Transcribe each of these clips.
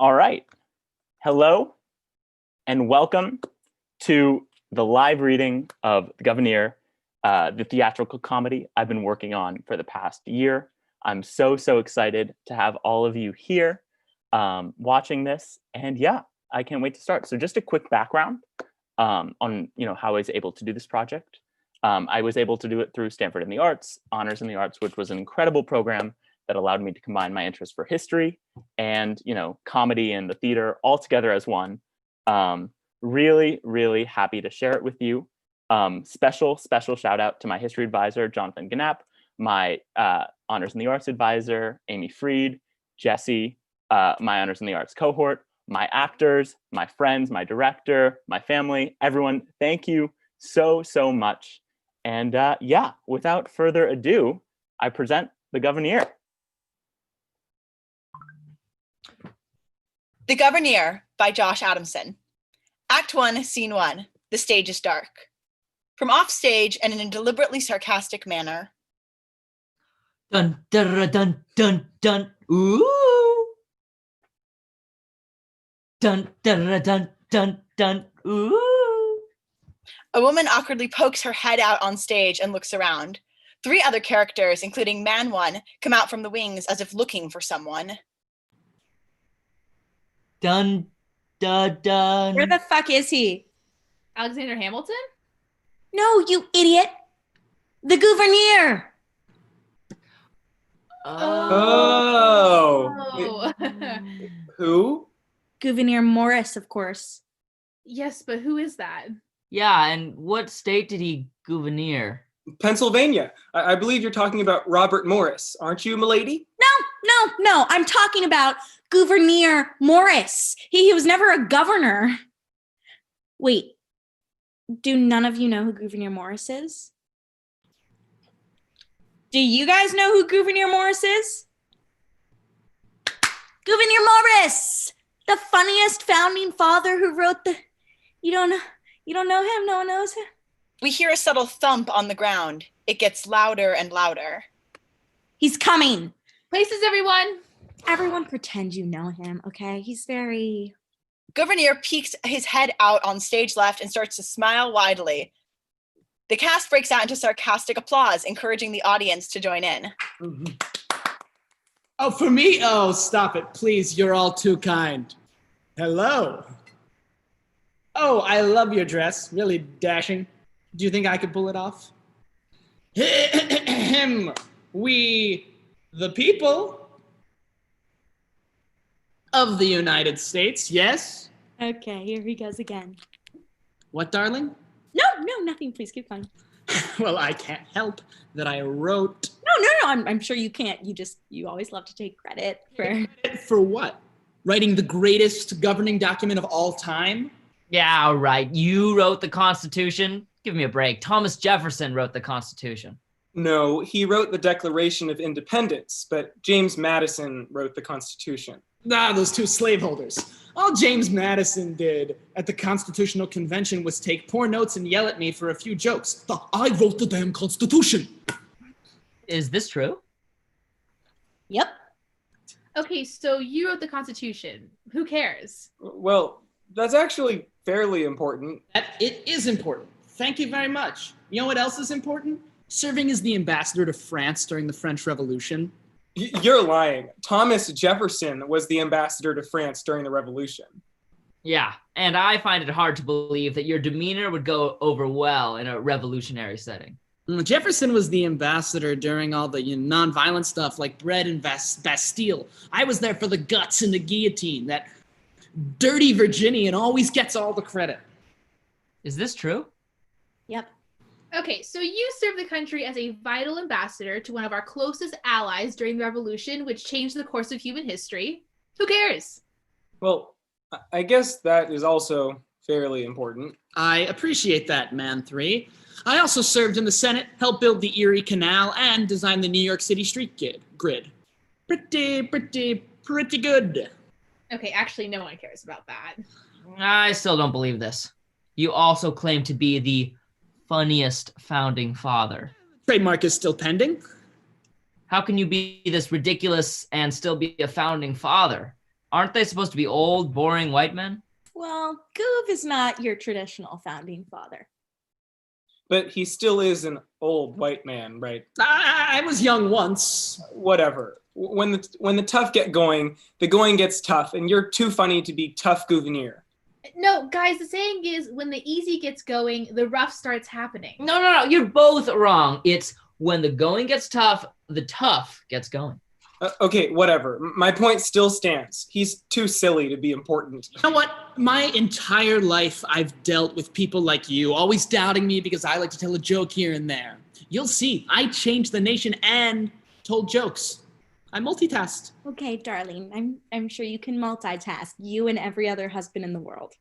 All right. Hello and welcome to the live reading of the Gouverneur, the theatrical comedy I've been working on for the past year. I'm so excited to have all of you here watching this. And yeah, I can't wait to start. So just a quick background on how I was able to do this project. I was able to do it through Stanford in the Arts, Honors in the Arts, which was an incredible program that allowed me to combine my interest for history and comedy and the theater all together as one. Really happy to share it with you. Special shout out to my history advisor, Jonathan Gannap, my Honors in the Arts advisor, Amy Freed, Jesse, my Honors in the Arts cohort, my actors, my friends, my director, my family, everyone. Thank you so much. And yeah, without further ado, I present the Gouverneur. The Gouverneur by Josh Adamson. Act 1, Scene 1. The stage is dark. From offstage and in a deliberately sarcastic manner. Dun dun dun dun dun. Ooh. Dun dun dun dun dun. Ooh. A woman awkwardly pokes her head out on stage and looks around. 3 other characters, including Man 1, come out from the wings as if looking for someone. Dun dun dun. Where the fuck is he? Alexander Hamilton? No, you idiot! The Gouverneur! Oh. Who? Gouverneur Morris, of course. Yes, but who is that? Yeah, and what state did he gouverneur? Pennsylvania. I believe you're talking about Robert Morris, aren't you, milady? No, I'm talking about Gouverneur Morris. He was never a governor. Wait, do none of you know who Gouverneur Morris is? Do you guys know who Gouverneur Morris is? Gouverneur Morris! The funniest founding father who wrote the... You don't know him? No one knows him? We hear a subtle thump on the ground. It gets louder and louder. He's coming! Places, everyone! Everyone pretend you know him, okay? He's very... Gouverneur peeks his head out on stage left and starts to smile widely. The cast breaks out into sarcastic applause, encouraging the audience to join in. Mm-hmm. Oh, for me? Oh, stop it, please. You're all too kind. Hello. Oh, I love your dress. Really dashing. Do you think I could pull it off? We, the people of the United States, yes? Okay, here he goes again. What, darling? No, nothing. Please keep going. Well, I can't help that I wrote... No, I'm sure you can't. You always love to take credit for... For what? Writing the greatest governing document of all time? Yeah, all right. You wrote the Constitution? Give me a break. Thomas Jefferson wrote the Constitution. No, he wrote the Declaration of Independence, but James Madison wrote the Constitution. Ah, those 2 slaveholders. All James Madison did at the Constitutional Convention was take poor notes and yell at me for a few jokes. I wrote the damn Constitution. Is this true? Yep. Okay, so you wrote the Constitution. Who cares? Well, that's actually fairly important. It is important. Thank you very much. You know what else is important? Serving as the ambassador to France during the French Revolution. You're lying. Thomas Jefferson was the ambassador to France during the Revolution. Yeah, and I find it hard to believe that your demeanor would go over well in a revolutionary setting. Jefferson was the ambassador during all the nonviolent stuff like bread and Bastille. I was there for the guts and the guillotine. That dirty Virginian always gets all the credit. Is this true? Yep. Okay, so you served the country as a vital ambassador to one of our closest allies during the Revolution, which changed the course of human history. Who cares? Well, I guess that is also fairly important. I appreciate that, Man 3. I also served in the Senate, helped build the Erie Canal, and designed the New York City street grid. Pretty good. Okay, actually, no one cares about that. I still don't believe this. You also claim to be the funniest founding father. Trademark is still pending. How can you be this ridiculous and still be a founding father? Aren't they supposed to be old, boring white men? Well, Goov is not your traditional founding father. But he still is an old white man, right? I was young once. Whatever. When the tough get going, the going gets tough, and you're too funny to be tough Gouverneur. No, guys, the saying is when the easy gets going, the rough starts happening. No, you're both wrong. It's when the going gets tough, the tough gets going. Okay, whatever. My point still stands. He's too silly to be important. You know what? My entire life I've dealt with people like you, always doubting me because I like to tell a joke here and there. You'll see, I changed the nation and told jokes. I multitasked. Okay, darling, I'm sure you can multitask, you and every other husband in the world.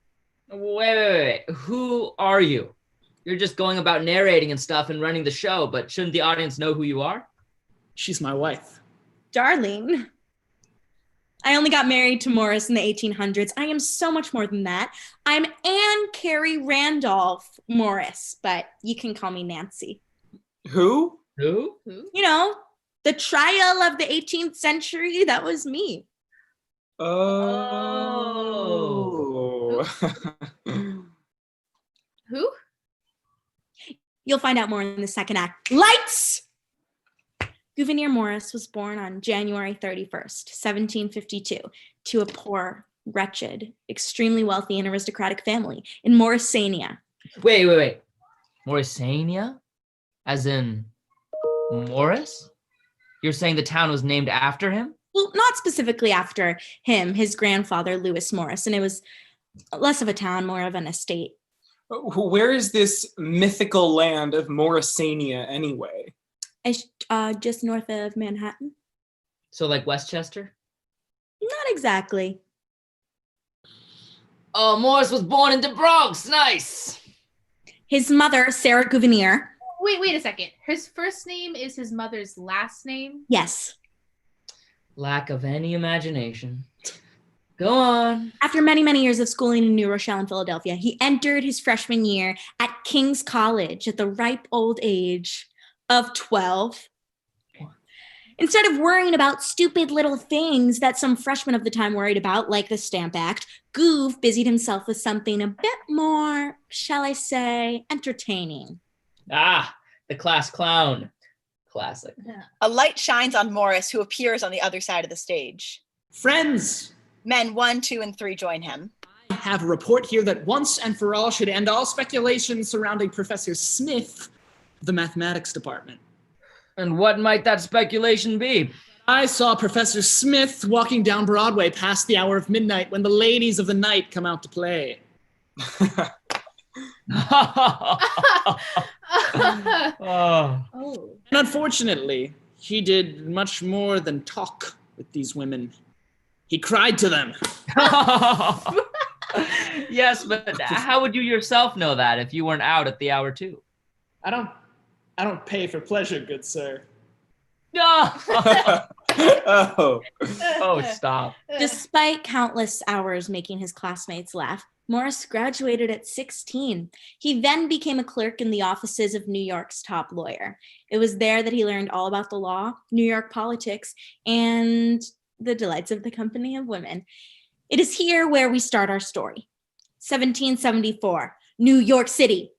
Wait. Who are you? You're just going about narrating and stuff and running the show, but shouldn't the audience know who you are? She's my wife. Darling, I only got married to Morris in the 1800s. I am so much more than that. I'm Anne Carrie Randolph Morris, but you can call me Nancy. Who? Who? You know, the trial of the 18th century, that was me. Oh. Who? You'll find out more in the second act. Lights! Gouverneur Morris was born on January 31st, 1752, to a poor, wretched, extremely wealthy and aristocratic family in Morrisania. Wait. Morrisania? As in Morris? You're saying the town was named after him? Well, not specifically after him, his grandfather, Lewis Morris, and it was less of a town, more of an estate. Where is this mythical land of Morrisania anyway? Just north of Manhattan. So like Westchester? Not exactly. Oh, Morris was born in the Bronx. Nice. His mother, Sarah Gouverneur. Wait a second. His first name is his mother's last name? Yes. Lack of any imagination. Go on. After many, many years of schooling in New Rochelle and Philadelphia, he entered his freshman year at King's College at the ripe old age of 12. Instead of worrying about stupid little things that some freshmen of the time worried about, like the Stamp Act, Goov busied himself with something a bit more, shall I say, entertaining. Ah, the class clown. Classic. A light shines on Morris, who appears on the other side of the stage. Friends, Men 1, 2, and 3 join him. I have a report here that once and for all should end all speculation surrounding Professor Smith of the mathematics department. And what might that speculation be? I saw Professor Smith walking down Broadway past the hour of midnight when the ladies of the night come out to play. Oh. And unfortunately, he did much more than talk with these women. He cried to them. Yes, but how would you yourself know that if you weren't out at the hour too? I don't pay for pleasure, good sir. No. Oh. Oh, stop. Despite countless hours making his classmates laugh, Morris graduated at 16. He then became a clerk in the offices of New York's top lawyer. It was there that he learned all about the law, New York politics, and the delights of the company of women. It is here where we start our story. 1774, New York City.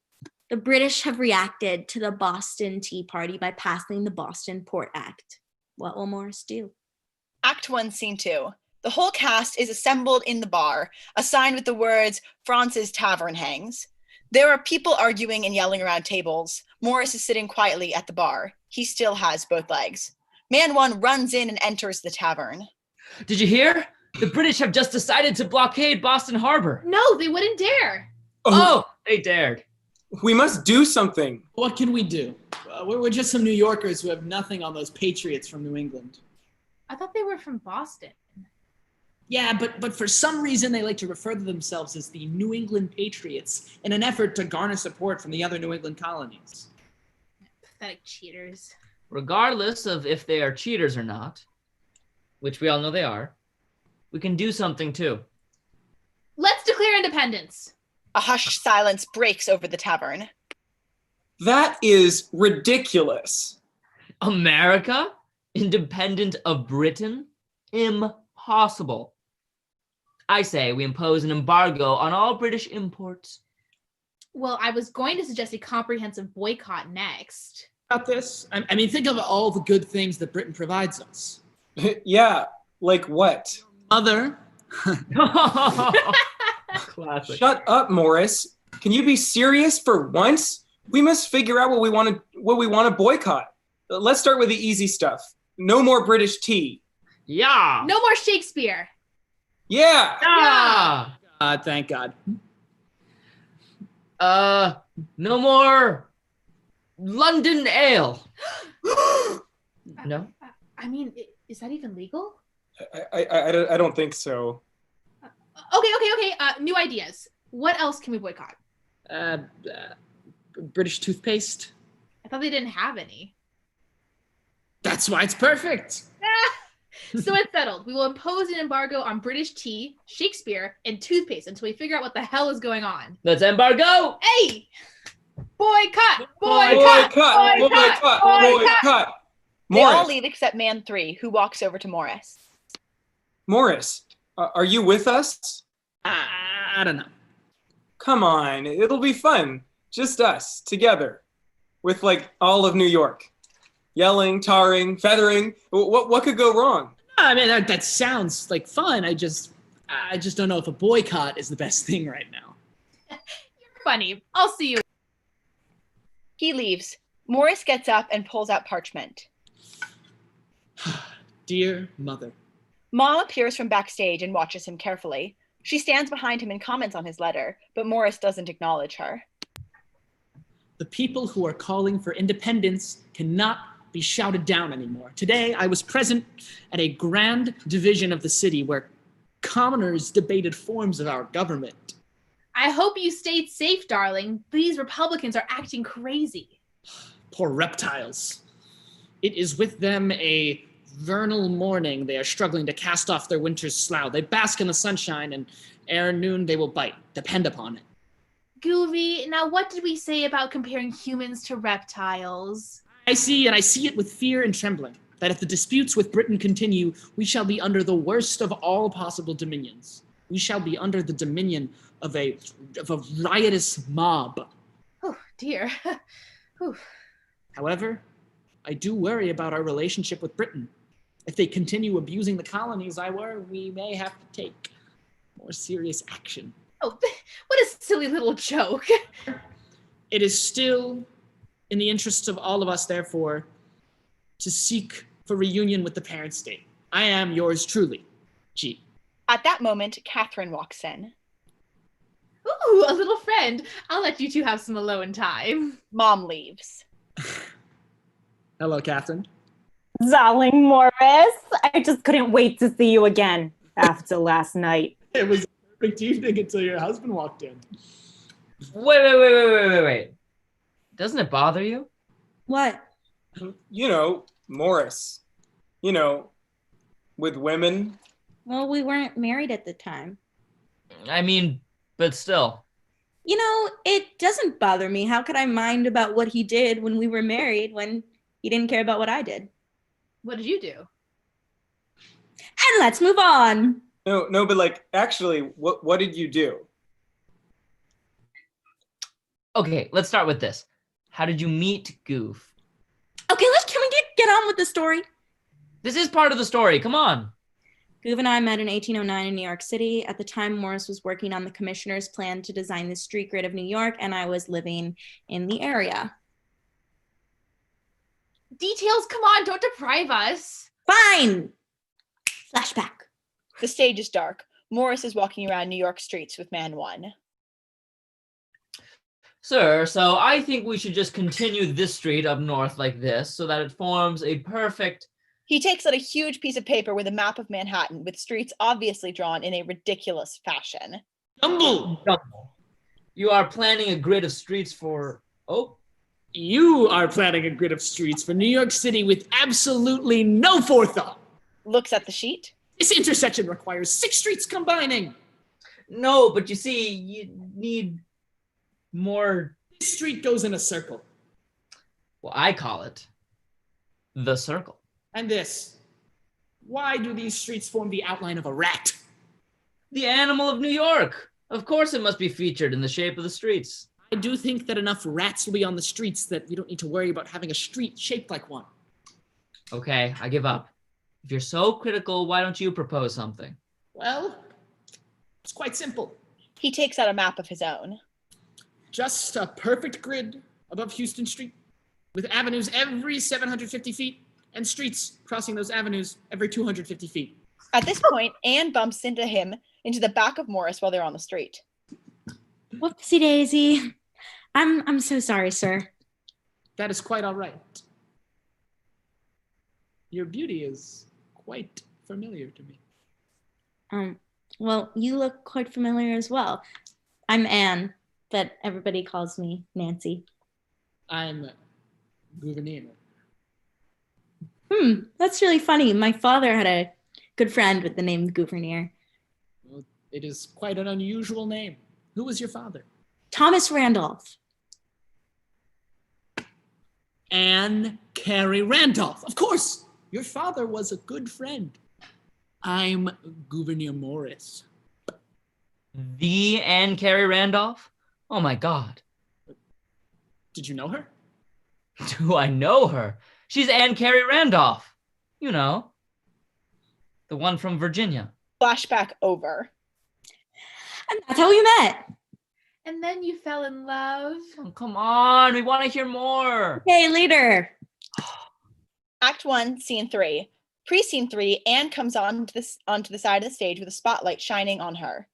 The British have reacted to the Boston Tea Party by passing the Boston Port Act. What will Morris do? Act 1, Scene 2. The whole cast is assembled in the bar, a sign with the words, France's Tavern hangs. There are people arguing and yelling around tables. Morris is sitting quietly at the bar. He still has both legs. Man 1 runs in and enters the tavern. Did you hear? The British have just decided to blockade Boston Harbor. No, they wouldn't dare. Oh, they dared. We must do something. What can we do? We're just some New Yorkers who have nothing on those patriots from New England. I thought they were from Boston. Yeah, but for some reason they like to refer to themselves as the New England Patriots in an effort to garner support from the other New England colonies. Pathetic cheaters. Regardless of if they are cheaters or not, which we all know they are, we can do something too. Let's declare independence. A hushed silence breaks over the tavern. That is ridiculous. America? Independent of Britain? Impossible. I say we impose an embargo on all British imports. Well, I was going to suggest a comprehensive boycott next. About this, I mean, think of all the good things that Britain provides us. Yeah, like what? Mother. Classic. Shut up, Morris. Can you be serious for once? We must figure out what we want to boycott. Let's start with the easy stuff. No more British tea. Yeah. No more Shakespeare. Yeah. Yeah. Thank God. No more London ale. No. I mean, is that even legal? I don't think so. Okay. New ideas. What else can we boycott? British toothpaste. I thought they didn't have any. That's why it's perfect. So it's settled. We will impose an embargo on British tea, Shakespeare, and toothpaste until we figure out what the hell is going on. Let's embargo. Hey! Boycott! Boycott! They all Morris, leave except man 3, who walks over to Morris. Morris, are you with us? I don't know. Come on, it'll be fun. Just us, together. With like all of New York. Yelling, tarring, feathering. What could go wrong? I mean, that sounds like fun. I just don't know if a boycott is the best thing right now. You're funny. I'll see you. He leaves. Morris gets up and pulls out parchment. Dear mother. Mom appears from backstage and watches him carefully. She stands behind him and comments on his letter, but Morris doesn't acknowledge her. The people who are calling for independence cannot be shouted down anymore. Today, I was present at a grand division of the city where commoners debated forms of our government. I hope you stayed safe, darling. These Republicans are acting crazy. Poor reptiles. It is with them a vernal morning. They are struggling to cast off their winter's slough. They bask in the sunshine, and ere noon they will bite. Depend upon it. Goovy, now what did we say about comparing humans to reptiles? I see it with fear and trembling, that if the disputes with Britain continue, we shall be under the worst of all possible dominions. We shall be under the dominion of a riotous mob. Oh, dear. However, I do worry about our relationship with Britain. If they continue abusing the colonies, we may have to take more serious action. Oh, what a silly little joke. It is still in the interests of all of us, therefore, to seek for reunion with the parent state. I am yours truly, G. At that moment, Catherine walks in. Ooh, a little friend. I'll let you two have some alone time. Mom leaves. Hello, Catherine. Darling Morris, I just couldn't wait to see you again after last night. It was a perfect evening until your husband walked in. Wait. Doesn't it bother you? What? You know, Morris. You know, with women. Well, we weren't married at the time. I mean, but still. You know, it doesn't bother me. How could I mind about what he did when we were married when he didn't care about what I did? What did you do? And let's move on. No, but like, actually, what did you do? Okay, let's start with this. How did you meet Goof? Okay, can we get on with the story? This is part of the story. Come on. Goof and I met in 1809 in New York City. At the time, Morris was working on the commissioner's plan to design the street grid of New York, and I was living in the area. Details, come on, don't deprive us. Fine. Flashback. The stage is dark. Morris is walking around New York streets with man 1. Sir, so I think we should just continue this street up north like this so that it forms a perfect... He takes out a huge piece of paper with a map of Manhattan with streets obviously drawn in a ridiculous fashion. Jumble! You are planning a grid of streets for... Oh. You are planning a grid of streets for New York City with absolutely no forethought. Looks at the sheet. This intersection requires 6 streets combining. No, but you see, you need more... This street goes in a circle. Well, I call it the circle. And this. Why do these streets form the outline of a rat? The animal of New York. Of course it must be featured in the shape of the streets. I do think that enough rats will be on the streets that we don't need to worry about having a street shaped like one. Okay, I give up. If you're so critical, why don't you propose something? Well, it's quite simple. He takes out a map of his own. Just a perfect grid above Houston Street, with avenues every 750 feet and streets crossing those avenues every 250 feet. At this point, Anne bumps into the back of Morris while they're on the street. Whoopsie daisy. I'm so sorry, sir. That is quite all right. Your beauty is quite familiar to me. Well, you look quite familiar as well. I'm Anne, but everybody calls me Nancy. I'm Gouverneur. That's really funny. My father had a good friend with the name Gouverneur. Well, it is quite an unusual name. Who was your father? Thomas Randolph. Anne Carey Randolph. Of course, your father was a good friend. I'm Gouverneur Morris. The Anne Carey Randolph? Oh my God. Did you know her? Do I know her? She's Anne Carey Randolph. You know, the one from Virginia. Flashback over. And that's how we met. And then you fell in love. Oh, come on, we want to hear more. Okay, later. Act 1, Scene 3. Pre-Scene 3, Anne comes onto the side of the stage with a spotlight shining on her.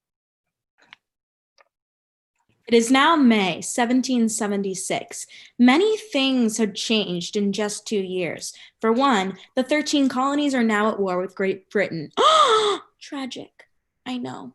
It is now May 1776. Many things had changed in just 2 years. For one, the 13 colonies are now at war with Great Britain. Tragic. I know.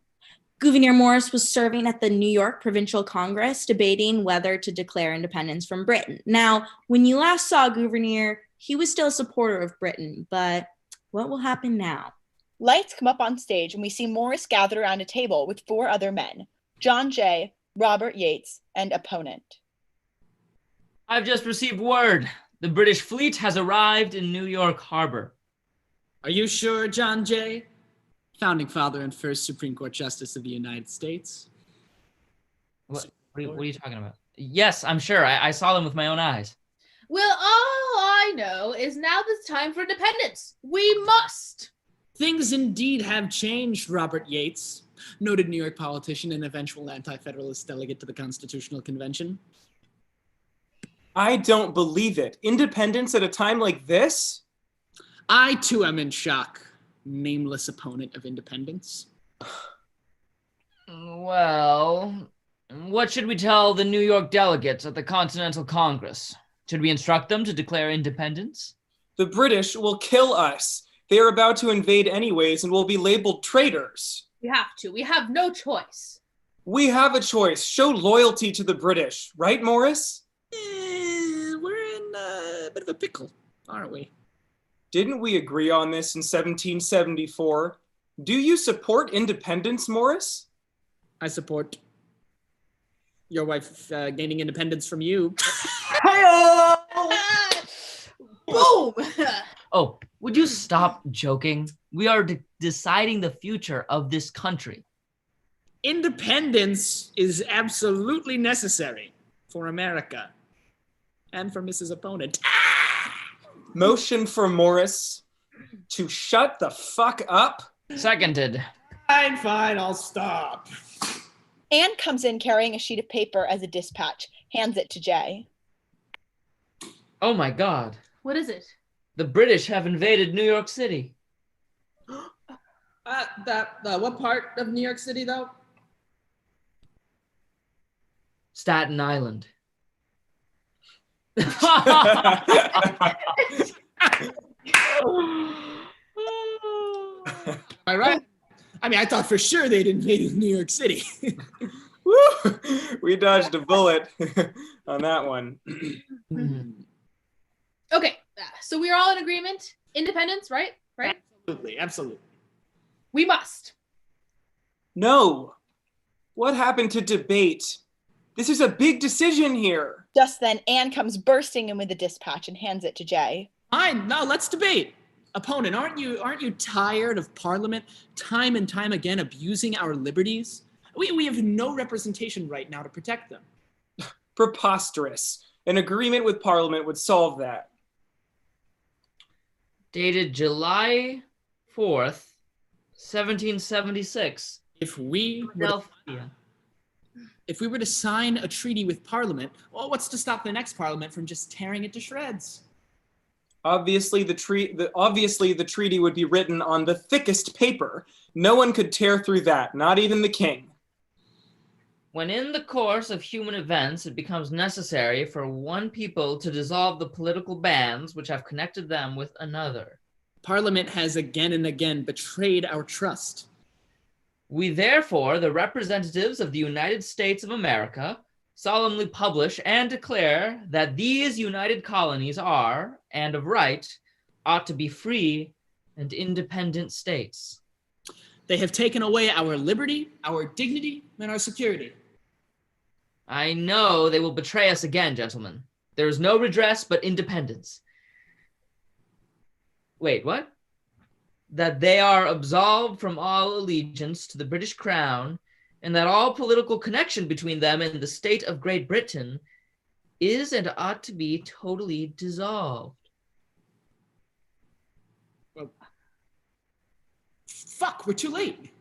Gouverneur Morris was serving at the New York Provincial Congress, debating whether to declare independence from Britain. Now, when you last saw Gouverneur, he was still a supporter of Britain, but what will happen now? Lights come up on stage and we see Morris gathered around a table with 4 other men, John Jay, Robert Yates, and opponent. I've just received word. The British fleet has arrived in New York Harbor. Are you sure, John Jay? Founding father and first Supreme Court Justice of the United States. What are you talking about? Yes, I'm sure. I saw them with my own eyes. Well, all I know is now it's time for independence. We must. Things indeed have changed, Robert Yates, noted New York politician and eventual anti-federalist delegate to the Constitutional Convention. I don't believe it. Independence at a time like this? I, too, am in shock. Nameless opponent of independence. Well, what should we tell the New York delegates at the Continental Congress? Should we instruct them to declare independence? The British will kill us. They are about to invade anyways and will be labeled traitors. We have to. We have no choice. We have a choice. Show loyalty to the British. Right, Morris? We're in a bit of a pickle, aren't we? Didn't we agree on this in 1774? Do you support independence, Morris? I support your wife gaining independence from you. Boom! Oh, would you stop joking? We are deciding the future of this country. Independence is absolutely necessary for America and for Mrs. Opponent. Motion for Morris to shut the fuck up. Seconded. Fine, I'll stop. Anne comes in carrying a sheet of paper as a dispatch, hands it to Jay. Oh my God. What is it? The British have invaded New York City. What part of New York City, though? Staten Island. Am I right? I mean, I thought for sure they'd invaded New York City. Woo! We dodged a bullet on that one. Okay, so we're all in agreement. Independence, right? Right? Absolutely. We must. No. What happened to debate? This is a big decision here. Just then, Anne comes bursting in with the dispatch and hands it to Jay. Fine, no, let's debate. Opponent, aren't you tired of Parliament time and time again abusing our liberties? We have no representation right now to protect them. Preposterous. An agreement with Parliament would solve that. Dated July 4th, 1776. If we Philadelphia. were to sign a treaty with Parliament, well, what's to stop the next Parliament from just tearing it to shreds? Obviously, the treaty would be written on the thickest paper. No one could tear through that, not even the king. When in the course of human events it becomes necessary for one people to dissolve the political bands which have connected them with another, Parliament has again and again betrayed our trust. we therefore, the representatives of the United States of America, solemnly publish and declare that these united colonies are, and of right, ought to be free and independent states. They have taken away our liberty, our dignity, and our security. I know they will betray us again, gentlemen. There is no redress but independence. Wait, what? That they are absolved from all allegiance to the British Crown, and that all political connection between them and the state of Great Britain is and ought to be totally dissolved. Fuck, we're too late.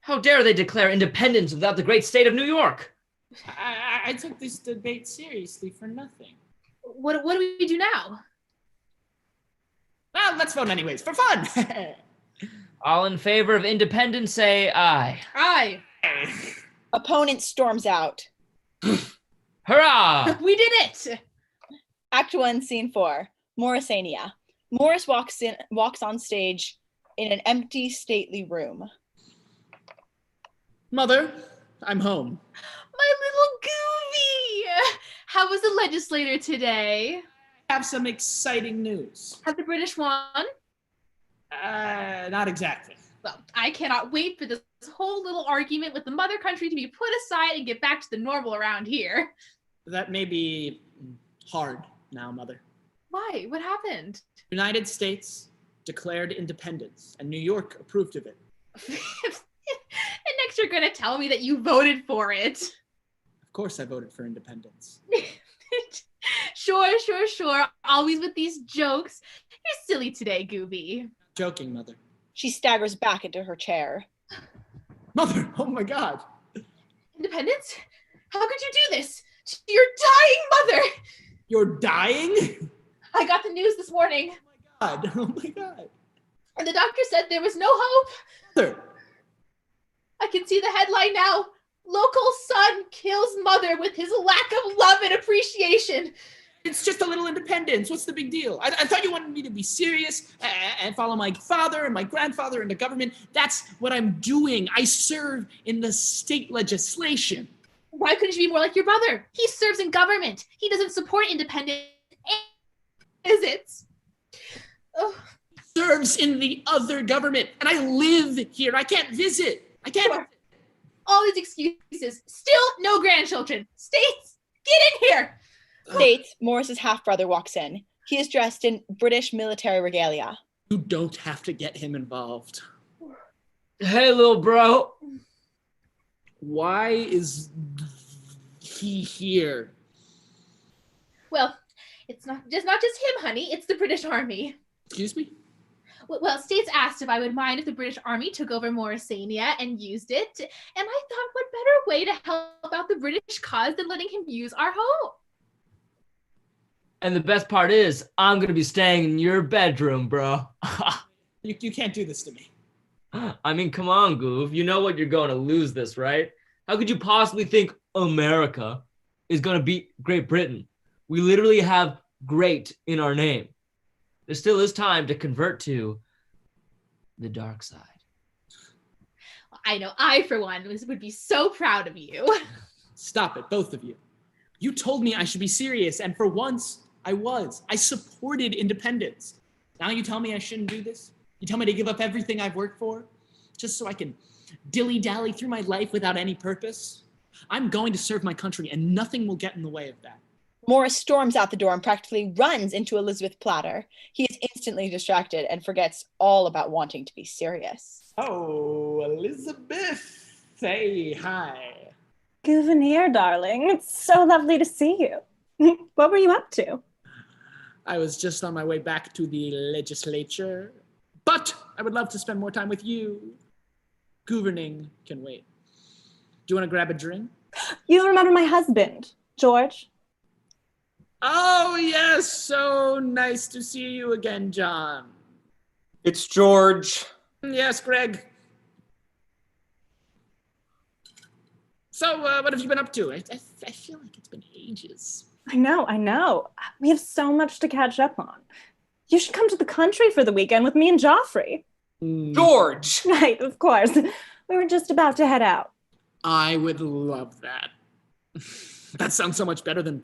How dare they declare independence without the great state of New York? I took this debate seriously for nothing. What do we do now? Well, let's vote anyways, for fun. All in favor of independence, say aye. Aye. Opponent storms out. Hurrah! We did it. Act 1, Scene 4. Morrisania. Morris walks on stage in an empty, stately room. Mother, I'm home. My little Goovy. How was the legislator today? I have some exciting news. Have the British won? Not exactly. Well, I cannot wait for this whole little argument with the mother country to be put aside and get back to the normal around here. That may be hard now, Mother. Why? What happened? United States declared independence, and New York approved of it. And next you're going to tell me that you voted for it. Of course I voted for independence. Sure. Always with these jokes. You're silly today, Goovy. Joking, Mother. She staggers back into her chair. Mother, oh my God. Independence? How could you do this to your dying mother? You're dying? I got the news this morning. Oh my God. And the doctor said there was no hope. Mother. I can see the headline now. Local son kills mother with his lack of love and appreciation. It's just a little independence. What's the big deal? I thought you wanted me to be serious and follow my father and my grandfather into government. That's what I'm doing. I serve in the state legislation. Why couldn't you be more like your brother? He serves in government. He doesn't support independence. Is it? Oh. Serves in the other government, and I live here. I can't visit. I can't. Sure. All these excuses. Still no grandchildren. States, get in here. States, Morris's half-brother walks in. He is dressed in British military regalia. You don't have to get him involved. Hey, little bro. Why is he here? Well, it's not just him, honey. It's the British Army. Excuse me? Well, States asked if I would mind if the British Army took over Morrisania and used it. And I thought, what better way to help out the British cause than letting him use our home? And the best part is, I'm going to be staying in your bedroom, bro. You can't do this to me. I mean, come on, Goof. You know what you're going to lose this, right? How could you possibly think America is going to beat Great Britain? We literally have great in our name. There still is time to convert to the dark side. I know I, for one, would be so proud of you. Stop it, both of you. You told me I should be serious, and for once, I was. I supported independence. Now you tell me I shouldn't do this? You tell me to give up everything I've worked for? Just so I can dilly-dally through my life without any purpose? I'm going to serve my country, and nothing will get in the way of that. Morris storms out the door and practically runs into Elizabeth Platter. He is instantly distracted and forgets all about wanting to be serious. Oh, Elizabeth. Say hi. Gouverneur, darling, it's so lovely to see you. What were you up to? I was just on my way back to the legislature, but I would love to spend more time with you. Gouverning can wait. Do you want to grab a drink? You remember my husband, George? Oh, yes. So nice to see you again, John. It's George. Yes, Greg. So, what have you been up to? I feel like it's been ages. I know. We have so much to catch up on. You should come to the country for the weekend with me and Joffrey. George! Right, of course. We were just about to head out. I would love that. That sounds so much better than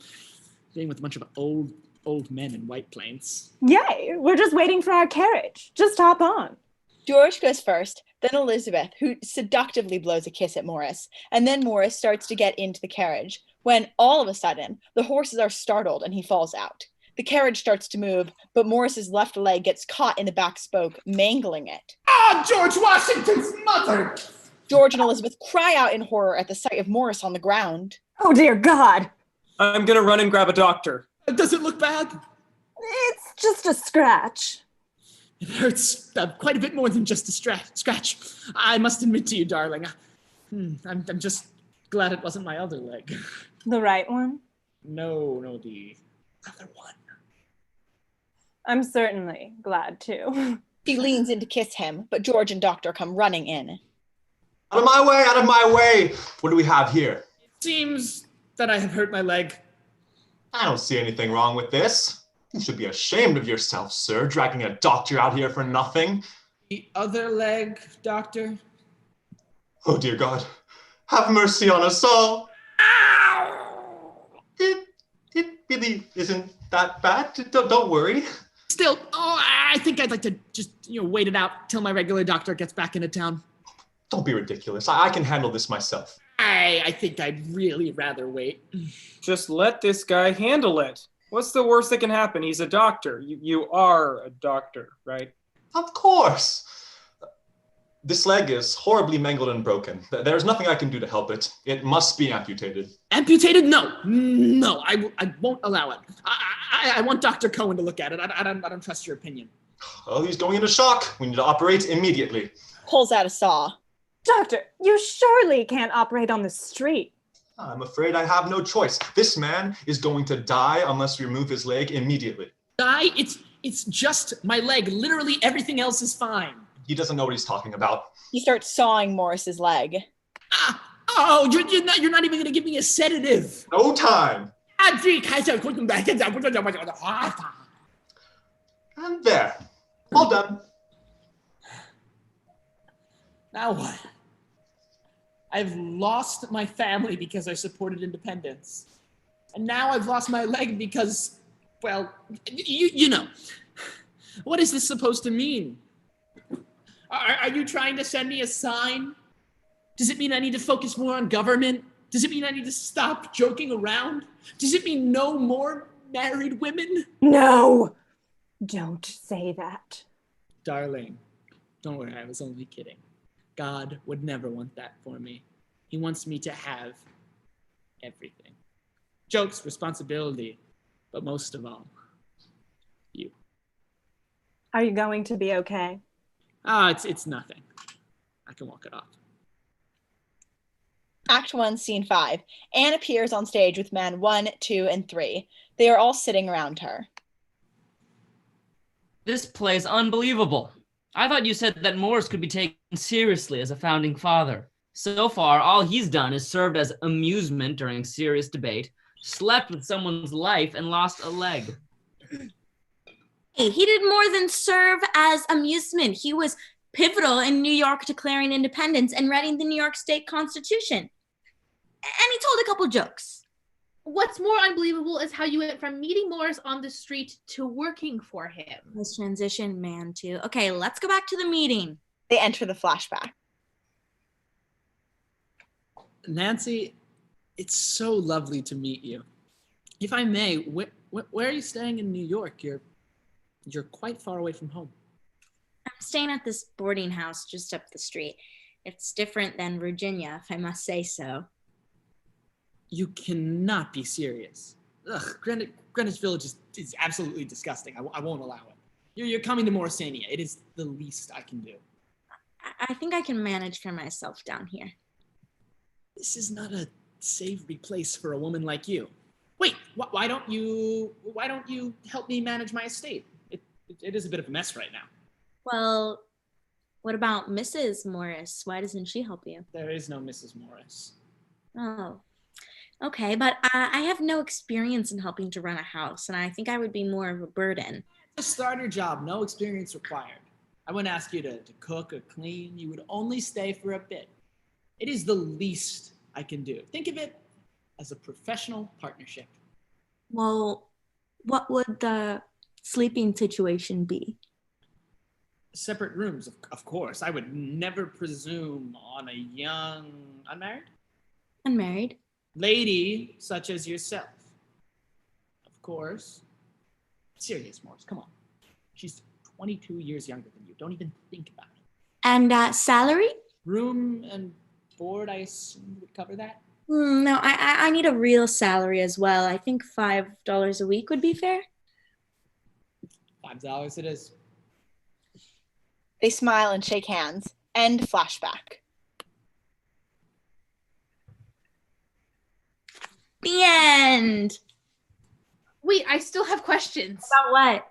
being with a bunch of old men in White Plains. Yay! We're just waiting for our carriage. Just hop on. George goes first, then Elizabeth, who seductively blows a kiss at Morris, and then Morris starts to get into the carriage, when all of a sudden, the horses are startled and he falls out. The carriage starts to move, but Morris's left leg gets caught in the back spoke, mangling it. Ah, George Washington's mother! George and Elizabeth cry out in horror at the sight of Morris on the ground. Oh, dear God. I'm gonna run and grab a doctor. Does it look bad? It's just a scratch. It hurts quite a bit more than just a scratch. I must admit to you, darling. I'm just glad it wasn't my other leg. The right one? No, the other one. I'm certainly glad too. She leans in to kiss him, but George and Doctor come running in. Out of my way, out of my way! What do we have here? It seems that I have hurt my leg. I don't see anything wrong with this. You should be ashamed of yourself, sir, dragging a doctor out here for nothing. The other leg, Doctor? Oh, dear God. Have mercy on us all. Ow! It really isn't that bad. Don't worry. Still, I think I'd like to just, wait it out till my regular doctor gets back into town. Don't be ridiculous. I can handle this myself. I think I'd really rather wait. Just let this guy handle it. What's the worst that can happen? He's a doctor. You are a doctor, right? Of course. This leg is horribly mangled and broken. There's nothing I can do to help it. It must be amputated. Amputated? No, I won't allow it. I want Dr. Cohen to look at it. I don't trust your opinion. Oh, he's going into shock. We need to operate immediately. Pulls out a saw. Doctor, you surely can't operate on the street. I'm afraid I have no choice. This man is going to die unless we remove his leg immediately. Die? It's just my leg. Literally everything else is fine. He doesn't know what he's talking about. He starts sawing Morris's leg. You're not even going to give me a sedative. No time. And there. All done. Now what? I've lost my family because I supported independence. And now I've lost my leg because, well, you know. What is this supposed to mean? Are you trying to send me a sign? Does it mean I need to focus more on government? Does it mean I need to stop joking around? Does it mean no more married women? No, don't say that. Darling, don't worry, I was only kidding. God would never want that for me. He wants me to have everything. Jokes, responsibility, but most of all, you. Are you going to be okay? It's nothing. I can walk it off. Act 1, Scene 5. Anne appears on stage with men 1, 2, and 3. They are all sitting around her. This play's unbelievable. I thought you said that Morris could be taken seriously as a founding father. So far, all he's done is served as amusement during serious debate, slept with someone's life, and lost a leg. Hey, he did more than serve as amusement. He was pivotal in New York declaring independence and writing the New York State Constitution. And he told a couple jokes. What's more unbelievable is how you went from meeting Morris on the street to working for him. This transition, man, too. Okay, let's go back to the meeting. They enter the flashback. Nancy, it's so lovely to meet you. If I may, where are you staying in New York? You're quite far away from home. I'm staying at this boarding house just up the street. It's different than Virginia, if I must say so. You cannot be serious. Ugh, Greenwich Village is absolutely disgusting. I won't allow it. You're coming to Morrisania. It is the least I can do. I think I can manage for myself down here. This is not a savory place for a woman like you. Wait, why don't you help me manage my estate? It is a bit of a mess right now. Well, what about Mrs. Morris? Why doesn't she help you? There is no Mrs. Morris. Oh, okay, but I have no experience in helping to run a house, and I think I would be more of a burden. It's a starter job, no experience required. I wouldn't ask you to cook or clean. You would only stay for a bit. It is the least I can do. Think of it as a professional partnership. Well, what would the sleeping situation be? Separate rooms, of course. I would never presume on a young, Unmarried. lady such as yourself. Of course. Serious, Morris, come on. She's 22 years younger than you. Don't even think about it. And salary? Room and board, I assume, would cover that? No, I need a real salary as well. I think $5 a week would be fair. $5 it is. They smile and shake hands. End flashback. The end. Wait, I still have questions. About what?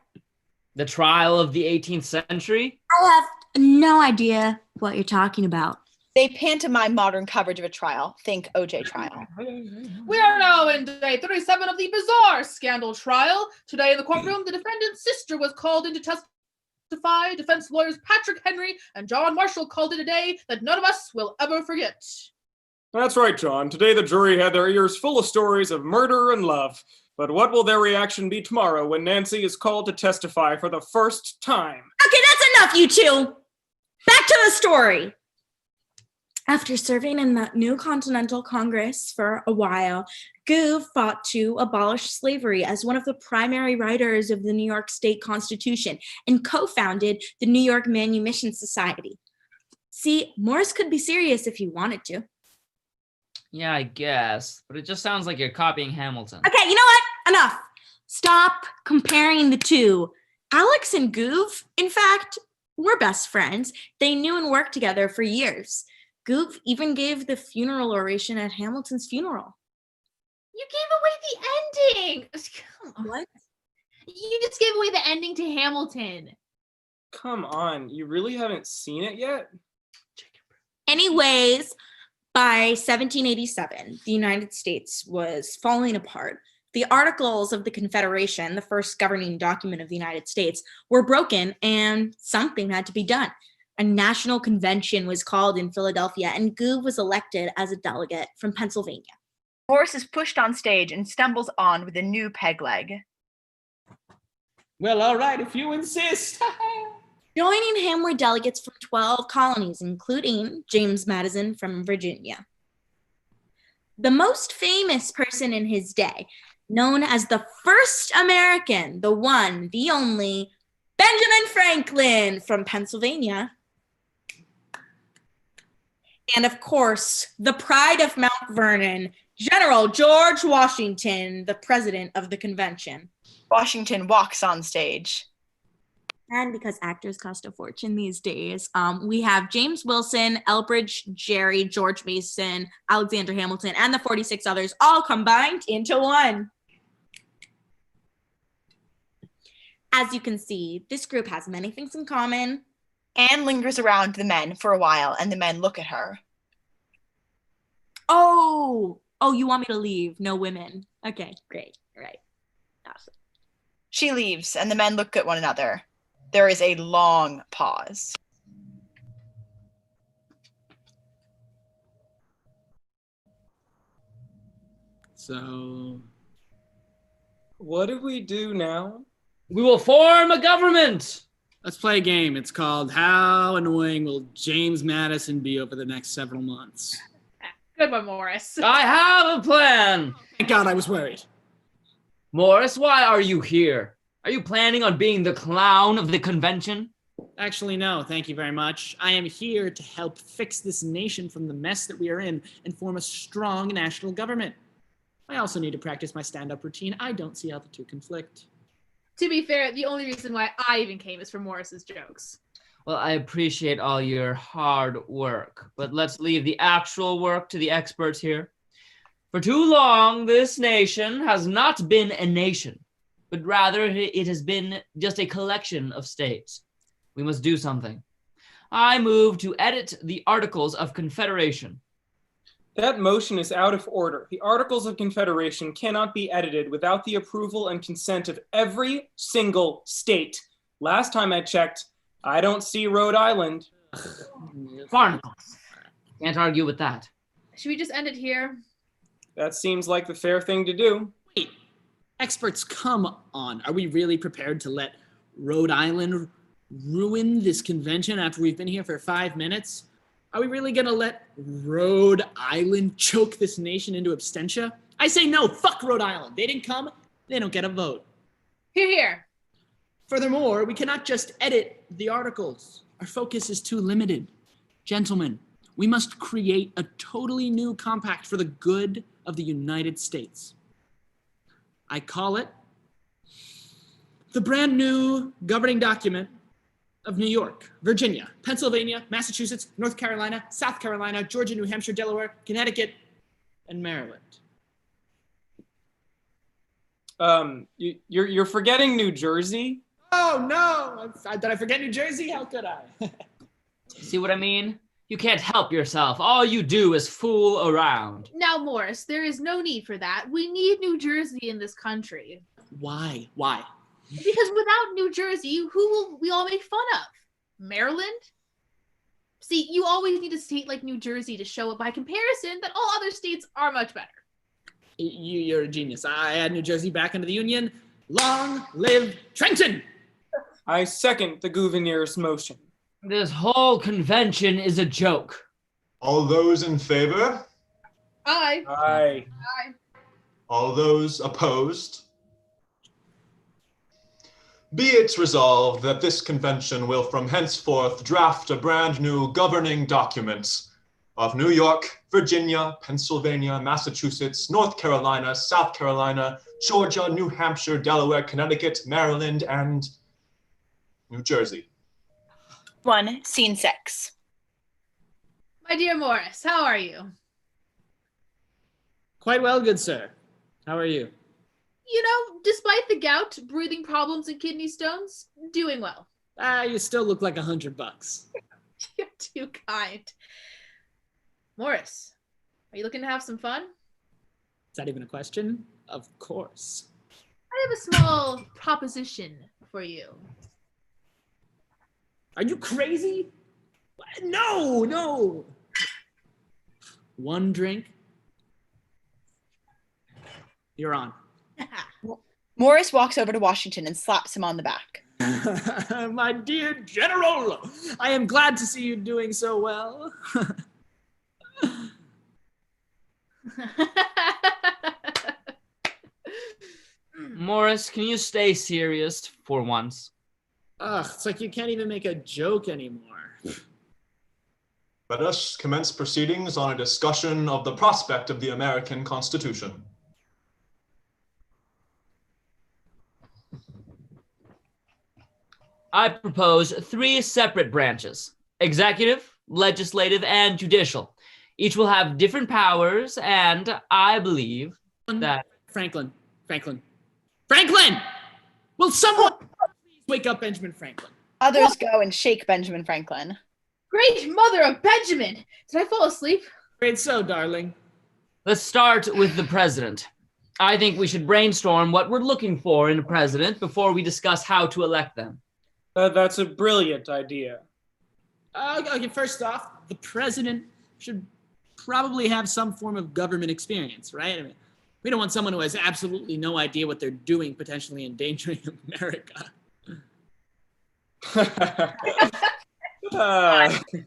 The trial of the 18th century? I have no idea what you're talking about. They pantomime modern coverage of a trial. Think OJ trial. We are now in day 37 of the bizarre scandal trial. Today in the courtroom, the defendant's sister was called in to testify. Defense lawyers Patrick Henry and John Marshall called it a day that none of us will ever forget. That's right, John. Today the jury had their ears full of stories of murder and love. But what will their reaction be tomorrow when Nancy is called to testify for the first time? Okay, that's enough, you two. Back to the story. After serving in the New Continental Congress for a while, Gouv fought to abolish slavery as one of the primary writers of the New York State Constitution and co-founded the New York Manumission Society. See, Morris could be serious if he wanted to. Yeah, I guess. But it just sounds like you're copying Hamilton. Okay, you know what? Enough. Stop comparing the two. Alex and Gouv, in fact, were best friends. They knew and worked together for years. Gouv even gave the funeral oration at Hamilton's funeral. You gave away the ending. Come on. What? You just gave away the ending to Hamilton. Come on, you really haven't seen it yet? Anyways, by 1787, the United States was falling apart. The Articles of the Confederation, the first governing document of the United States, were broken and something had to be done. A national convention was called in Philadelphia and Gouv was elected as a delegate from Pennsylvania. Morris is pushed on stage and stumbles on with a new peg leg. Well, all right, if you insist. Joining him were delegates from 12 colonies, including James Madison from Virginia. The most famous person in his day, known as the first American, the one, the only, Benjamin Franklin from Pennsylvania. And of course, the pride of Mount Vernon, General George Washington, the president of the convention. Washington walks on stage. And because actors cost a fortune these days, we have James Wilson, Elbridge Gerry, George Mason, Alexander Hamilton, and the 46 others all combined into one. As you can see, this group has many things in common. Anne lingers around the men for a while, and the men look at her. Oh, you want me to leave? No women. Okay, great. All right. Awesome. She leaves, and the men look at one another. There is a long pause. So, what do we do now? We will form a government. Let's play a game. It's called How Annoying Will James Madison Be Over the Next Several Months? Good one, Morris. I have a plan. Thank God I was worried. Morris, why are you here? Are you planning on being the clown of the convention? Actually, no, thank you very much. I am here to help fix this nation from the mess that we are in and form a strong national government. I also need to practice my stand-up routine. I don't see how the two conflict. To be fair, the only reason why I even came is for Morris's jokes. Well, I appreciate all your hard work, but let's leave the actual work to the experts here. For too long, this nation has not been a nation, but rather it has been just a collection of states. We must do something. I move to edit the Articles of Confederation. That motion is out of order. The Articles of Confederation cannot be edited without the approval and consent of every single state. Last time I checked, I don't see Rhode Island. Barnacles. Can't argue with that. Should we just end it here? That seems like the fair thing to do. Wait, experts, come on. Are we really prepared to let Rhode Island ruin this convention after we've been here for 5 minutes? Are we really gonna let Rhode Island choke this nation into abstention? I say no, fuck Rhode Island. They didn't come, they don't get a vote. Here, here. Furthermore, we cannot just edit the articles. Our focus is too limited. Gentlemen, we must create a totally new compact for the good of the United States. I call it the brand new governing document of New York, Virginia, Pennsylvania, Massachusetts, North Carolina, South Carolina, Georgia, New Hampshire, Delaware, Connecticut, and Maryland. You're forgetting New Jersey? Oh no! Did I forget New Jersey? How could I? See what I mean? You can't help yourself. All you do is fool around. Now, Morris, there is no need for that. We need New Jersey in this country. Why? Why? Because without New Jersey, who will we all make fun of? Maryland? See, you always need a state like New Jersey to show it by comparison that all other states are much better. You're a genius. I add New Jersey back into the Union. Long live Trenton! I second the Gouverneur's motion. This whole convention is a joke. All those in favor? Aye. Aye. Aye. All those opposed? Be it resolved that this convention will from henceforth draft a brand new governing document of New York, Virginia, Pennsylvania, Massachusetts, North Carolina, South Carolina, Georgia, New Hampshire, Delaware, Connecticut, Maryland, and New Jersey. 1, Scene 6. My dear Morris, how are you? Quite well, good sir. How are you? You know, despite the gout, breathing problems, and kidney stones, doing well. You still look like $100. You're too kind. Morris, are you looking to have some fun? Is that even a question? Of course. I have a small proposition for you. Are you crazy? No, no. One drink. You're on. Morris walks over to Washington and slaps him on the back. My dear General, I am glad to see you doing so well. Morris, can you stay serious for once? Ugh, it's like you can't even make a joke anymore. Let us commence proceedings on a discussion of the prospect of the American Constitution. I propose 3 separate branches: executive, legislative, and judicial. Each will have different powers, and I believe that... Franklin! Will someone please wake up Benjamin Franklin? Others go and shake Benjamin Franklin. Great mother of Benjamin! Did I fall asleep? Great so, darling. Let's start with the president. I think we should brainstorm what we're looking for in a president before we discuss how to elect them. That's a brilliant idea. Okay, first off, the president should probably have some form of government experience, right? I mean, we don't want someone who has absolutely no idea what they're doing, potentially endangering America.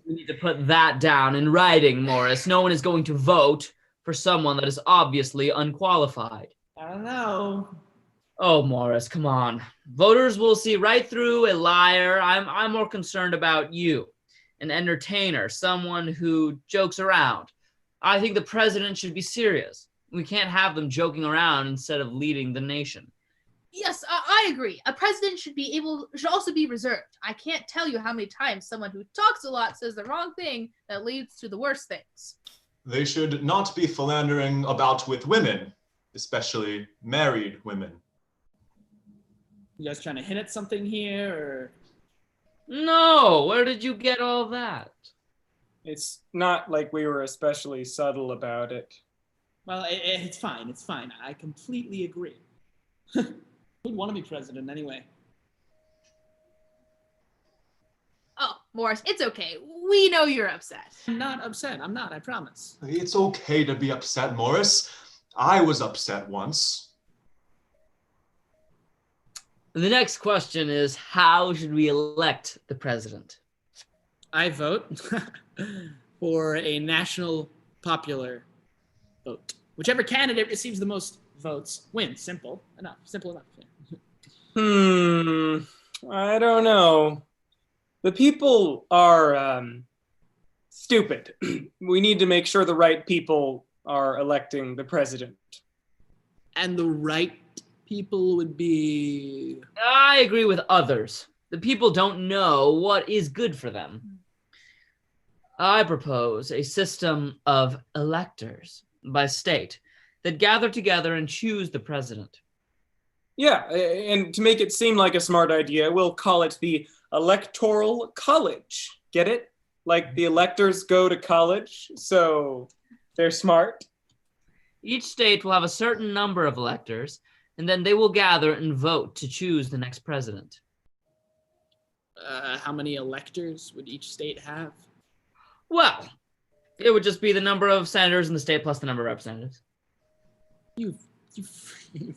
We need to put that down in writing, Morris. No one is going to vote for someone that is obviously unqualified. I don't know. Oh, Morris, come on. Voters will see right through a liar. I'm more concerned about you, an entertainer, someone who jokes around. I think the president should be serious. We can't have them joking around instead of leading the nation. Yes, I agree. A president should also be reserved. I can't tell you how many times someone who talks a lot says the wrong thing that leads to the worst things. They should not be philandering about with women, especially married women. You guys trying to hint at something here, or? No, where did you get all that? It's not like we were especially subtle about it. Well, it's fine. It's fine. I completely agree. Who'd want to be president anyway? Oh, Morris, it's okay. We know you're upset. I'm not upset. I'm not, I promise. It's okay to be upset, Morris. I was upset once. The next question is, how should we elect the president? I vote for a national popular vote. Whichever candidate receives the most votes wins. Simple enough. Simple enough. I don't know. The people are stupid. We need to make sure the right people are electing the president. And the right people would be... I agree with others. The people don't know what is good for them. I propose a system of electors by state that gather together and choose the president. Yeah, and to make it seem like a smart idea, we'll call it the Electoral College. Get it? Like the electors go to college, so they're smart. Each state will have a certain number of electors, and then they will gather and vote to choose the next president. How many electors would each state have? Well, it would just be the number of senators in the state plus the number of representatives. You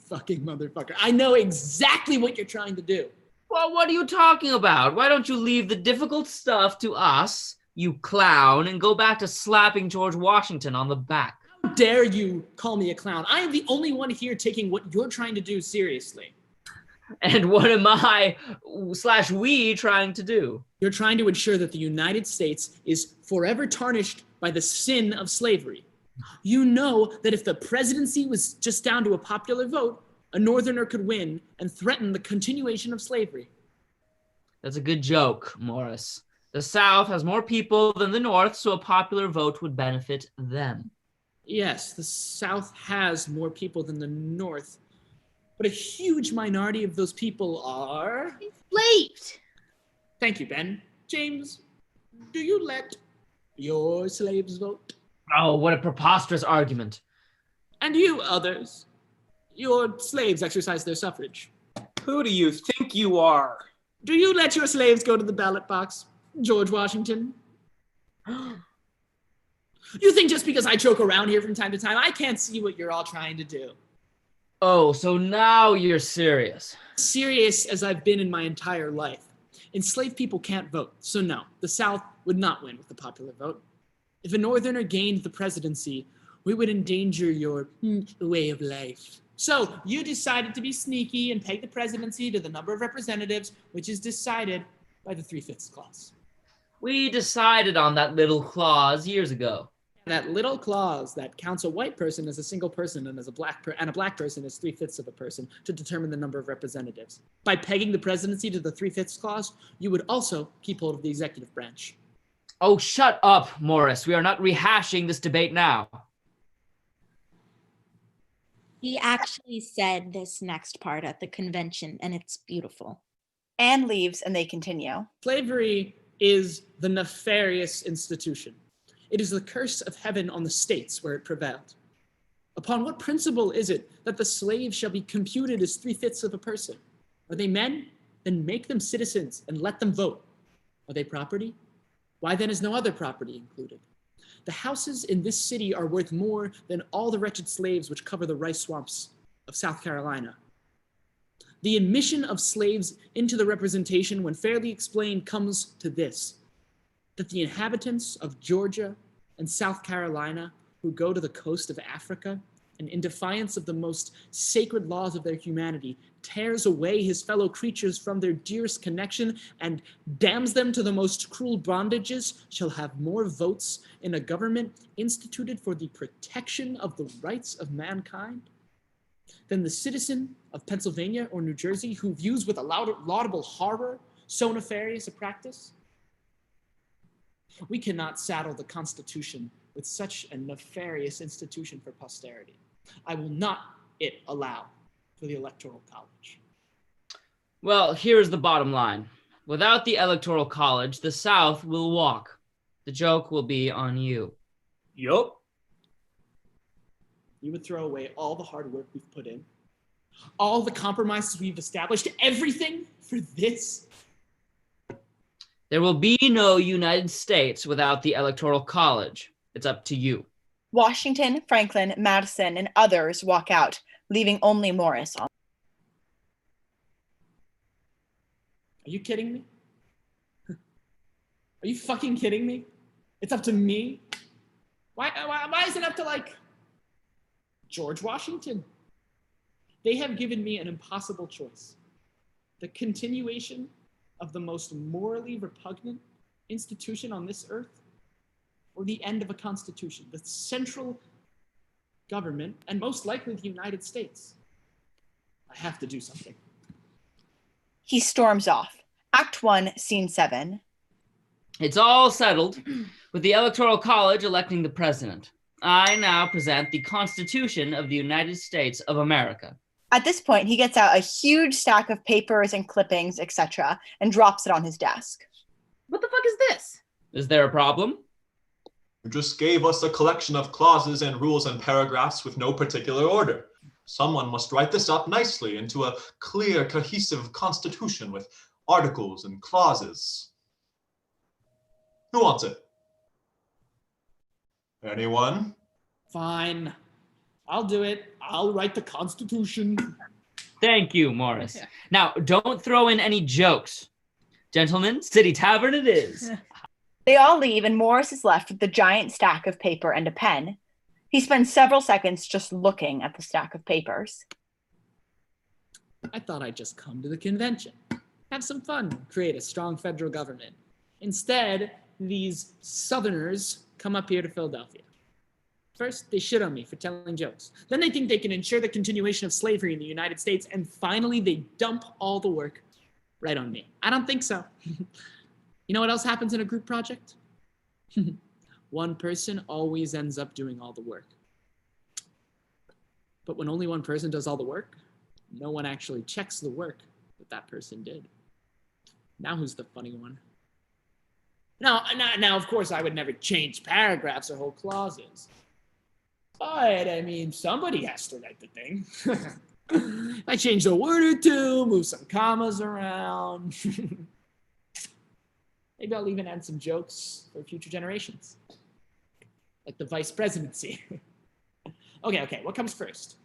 fucking motherfucker. I know exactly what you're trying to do. Well, what are you talking about? Why don't you leave the difficult stuff to us, you clown, and go back to slapping George Washington on the back? How dare you call me a clown? I am the only one here taking what you're trying to do seriously. And what am I/we trying to do? You're trying to ensure that the United States is forever tarnished by the sin of slavery. You know that if the presidency was just down to a popular vote, a Northerner could win and threaten the continuation of slavery. That's a good joke, Morris. The South has more people than the North, so a popular vote would benefit them. Yes, the South has more people than the North, but a huge minority of those people are... enslaved. Thank you, Ben. James, do you let your slaves vote? Oh, what a preposterous argument. And you others, your slaves exercise their suffrage. Who do you think you are? Do you let your slaves go to the ballot box, George Washington? You think just because I joke around here from time to time, I can't see what you're all trying to do? Oh, so now you're serious. Serious as I've been in my entire life. Enslaved people can't vote, so no, the South would not win with the popular vote. If a Northerner gained the presidency, we would endanger your way of life. So you decided to be sneaky and peg the presidency to the number of representatives, which is decided by the 3/5 clause. We decided on that little clause years ago. That little clause that counts a white person as a single person and as a black person as 3/5 of a person to determine the number of representatives. By pegging the presidency to the 3/5 clause, you would also keep hold of the executive branch. Oh, shut up, Morris. We are not rehashing this debate now. He actually said this next part at the convention, and it's beautiful. Anne leaves and they continue. Slavery is the nefarious institution. It is the curse of heaven on the states where it prevailed. Upon what principle is it that the slave shall be computed as 3/5 of a person? Are they men? Then make them citizens and let them vote. Are they property? Why then is no other property included? The houses in this city are worth more than all the wretched slaves which cover the rice swamps of South Carolina. The admission of slaves into the representation, when fairly explained, comes to this, that the inhabitants of Georgia and South Carolina who go to the coast of Africa and in defiance of the most sacred laws of their humanity, tears away his fellow creatures from their dearest connection and damns them to the most cruel bondages, shall have more votes in a government instituted for the protection of the rights of mankind than the citizen of Pennsylvania or New Jersey who views with a laudable horror so nefarious a practice? We cannot saddle the Constitution with such a nefarious institution for posterity. I will not allow for the Electoral College. Well, here's the bottom line. Without the Electoral College, the South will walk. The joke will be on you. Yup. You would throw away all the hard work we've put in, all the compromises we've established, everything for this? There will be no United States without the Electoral College. It's up to you. Washington, Franklin, Madison, and others walk out, leaving only Morris on. Are you kidding me? Are you fucking kidding me? It's up to me? Why is it up to, like, George Washington? They have given me an impossible choice. The continuation of the most morally repugnant institution on this earth, or the end of a constitution, the central government, and most likely the United States. I have to do something. He storms off. Act 1, Scene 7. It's all settled, with the Electoral College electing the president. I now present the Constitution of the United States of America. At this point, he gets out a huge stack of papers and clippings, etc., and drops it on his desk. What the fuck is this? Is there a problem? You just gave us a collection of clauses and rules and paragraphs with no particular order. Someone must write this up nicely into a clear, cohesive constitution with articles and clauses. Who wants it? Anyone? Fine. I'll do it. I'll write the Constitution. Thank you, Morris. Now, don't throw in any jokes. Gentlemen, City Tavern it is. They all leave, and Morris is left with the giant stack of paper and a pen. He spends several seconds just looking at the stack of papers. I thought I'd just come to the convention, have some fun, create a strong federal government. Instead, these Southerners come up here to Philadelphia. First, they shit on me for telling jokes. Then they think they can ensure the continuation of slavery in the United States. And finally, they dump all the work right on me. I don't think so. You know what else happens in a group project? One person always ends up doing all the work. But when only one person does all the work, no one actually checks the work that person did. Now who's the funny one? Now, of course, I would never change paragraphs or whole clauses. But, I mean, somebody has to write the thing. If I change a word or two, move some commas around. Maybe I'll even add some jokes for future generations. Like the vice presidency. Okay, what comes first?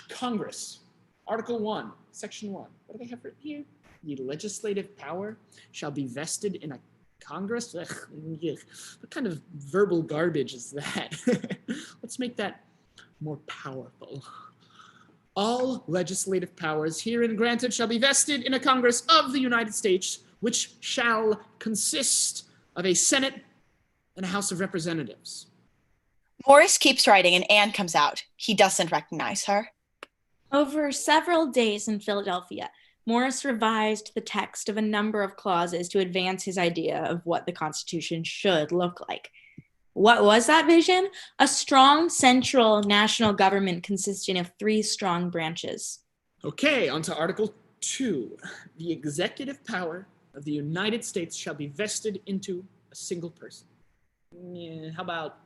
Congress. Article 1, Section 1. What do they have written here? The legislative power shall be vested in a Congress? Ugh, what kind of verbal garbage is that? Let's make that more powerful. All legislative powers herein granted shall be vested in a Congress of the United States, which shall consist of a Senate and a House of Representatives. Morris keeps writing and Anne comes out. He doesn't recognize her. Over several days in Philadelphia, Morris revised the text of a number of clauses to advance his idea of what the Constitution should look like. What was that vision? A strong central national government consisting of 3 strong branches. Okay, on to Article 2. The executive power of the United States shall be vested into a single person. How about...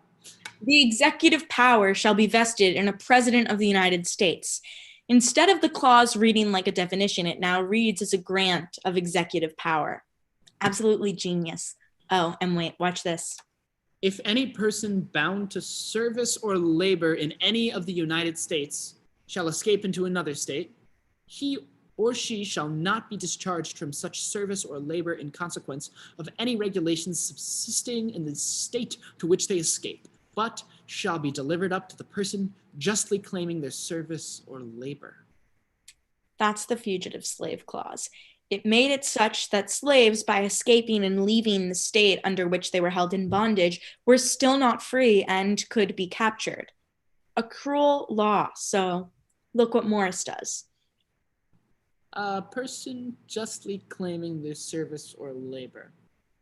The executive power shall be vested in a president of the United States. Instead of the clause reading like a definition, it now reads as a grant of executive power. Absolutely genius. Oh, and wait, watch this. If any person bound to service or labor in any of the United States shall escape into another state, he or she shall not be discharged from such service or labor in consequence of any regulations subsisting in the state to which they escape. but shall be delivered up to the person justly claiming their service or labor. That's the Fugitive Slave Clause. It made it such that slaves, by escaping and leaving the state under which they were held in bondage, were still not free and could be captured. A cruel law, so look what Morris does. A person justly claiming their service or labor.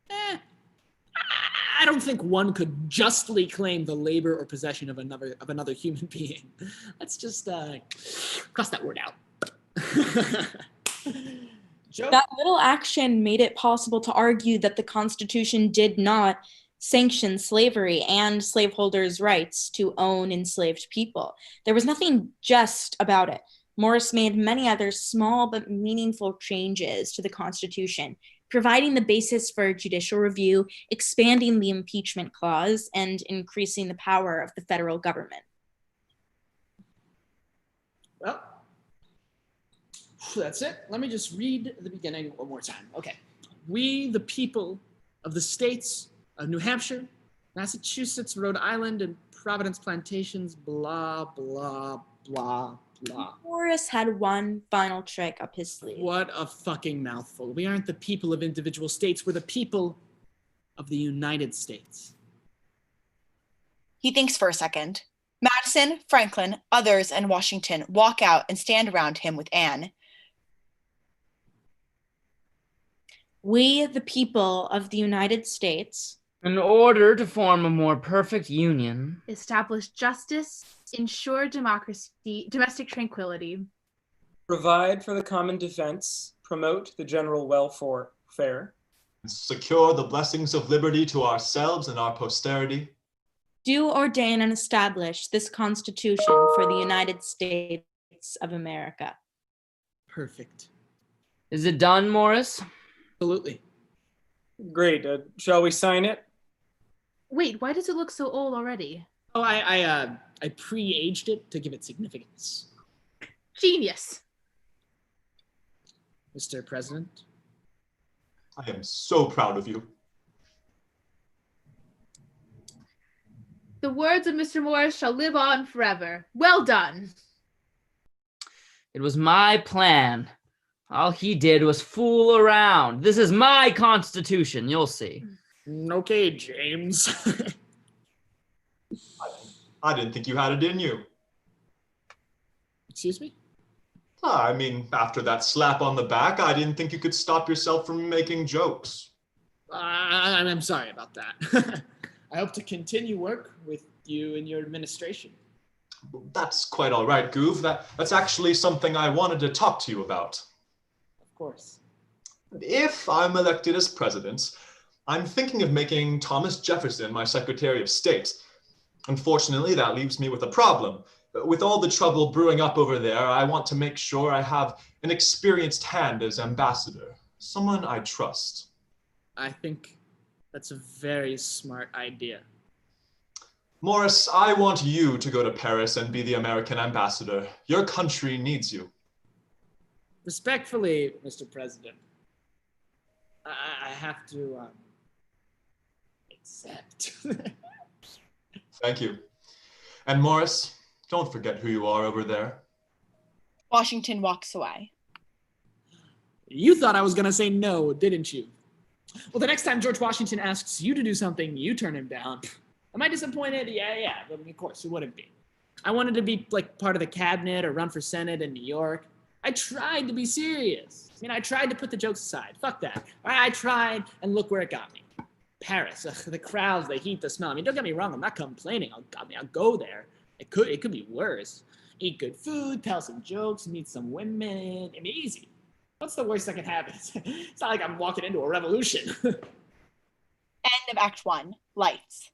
I don't think one could justly claim the labor or possession of another human being. Let's just cross that word out. That little action made it possible to argue that the Constitution did not sanction slavery and slaveholders' rights to own enslaved people. There was nothing just about it. Morris made many other small but meaningful changes to the Constitution, providing the basis for judicial review, expanding the impeachment clause, and increasing the power of the federal government. Well, that's it. Let me just read the beginning one more time. Okay. We, the people of the states of New Hampshire, Massachusetts, Rhode Island, and Providence Plantations, blah, blah, blah, blah. Morris had one final trick up his sleeve. What a fucking mouthful. We aren't the people of individual states. We're the people of the United States. He thinks for a second. Madison, Franklin, others, and Washington walk out and stand around him with Anne. We, the people of the United States, in order to form a more perfect union, establish justice, ensure democracy, domestic tranquility, provide for the common defense, promote the general welfare, secure the blessings of liberty to ourselves and our posterity, do ordain and establish this Constitution for the United States of America. Perfect. Is it done, Morris? Absolutely. Great. Shall we sign it? Wait, why does it look so old already? Oh, I pre-aged it to give it significance. Genius. Mr. President. I am so proud of you. The words of Mr. Morris shall live on forever. Well done. It was my plan. All he did was fool around. This is my Constitution, you'll see. Okay, James. I didn't think you had it in you. Excuse me? I mean, after that slap on the back, I didn't think you could stop yourself from making jokes. I'm sorry about that. I hope to continue work with you in your administration. That's quite all right, Goov. That's actually something I wanted to talk to you about. Of course. If I'm elected as president, I'm thinking of making Thomas Jefferson my Secretary of State. Unfortunately, that leaves me with a problem. With all the trouble brewing up over there, I want to make sure I have an experienced hand as ambassador, someone I trust. I think that's a very smart idea. Morris, I want you to go to Paris and be the American ambassador. Your country needs you. Respectfully, Mr. President, I have to accept. Thank you. And Morris, don't forget who you are over there. Washington walks away. You thought I was going to say no, didn't you? Well, the next time George Washington asks you to do something, you turn him down. Am I disappointed? Yeah. I mean, of course, who wouldn't be? I wanted to be like part of the cabinet or run for Senate in New York. I tried to be serious. I mean, I tried to put the jokes aside. Fuck that. I tried, and look where it got me. Paris, the crowds, the heat, the smell. I mean, don't get me wrong. I'm not complaining. I'll go there. It could be worse. Eat good food, tell some jokes, meet some women. I mean, easy. What's the worst that can happen? It's not like I'm walking into a revolution. End of Act 1. Lights.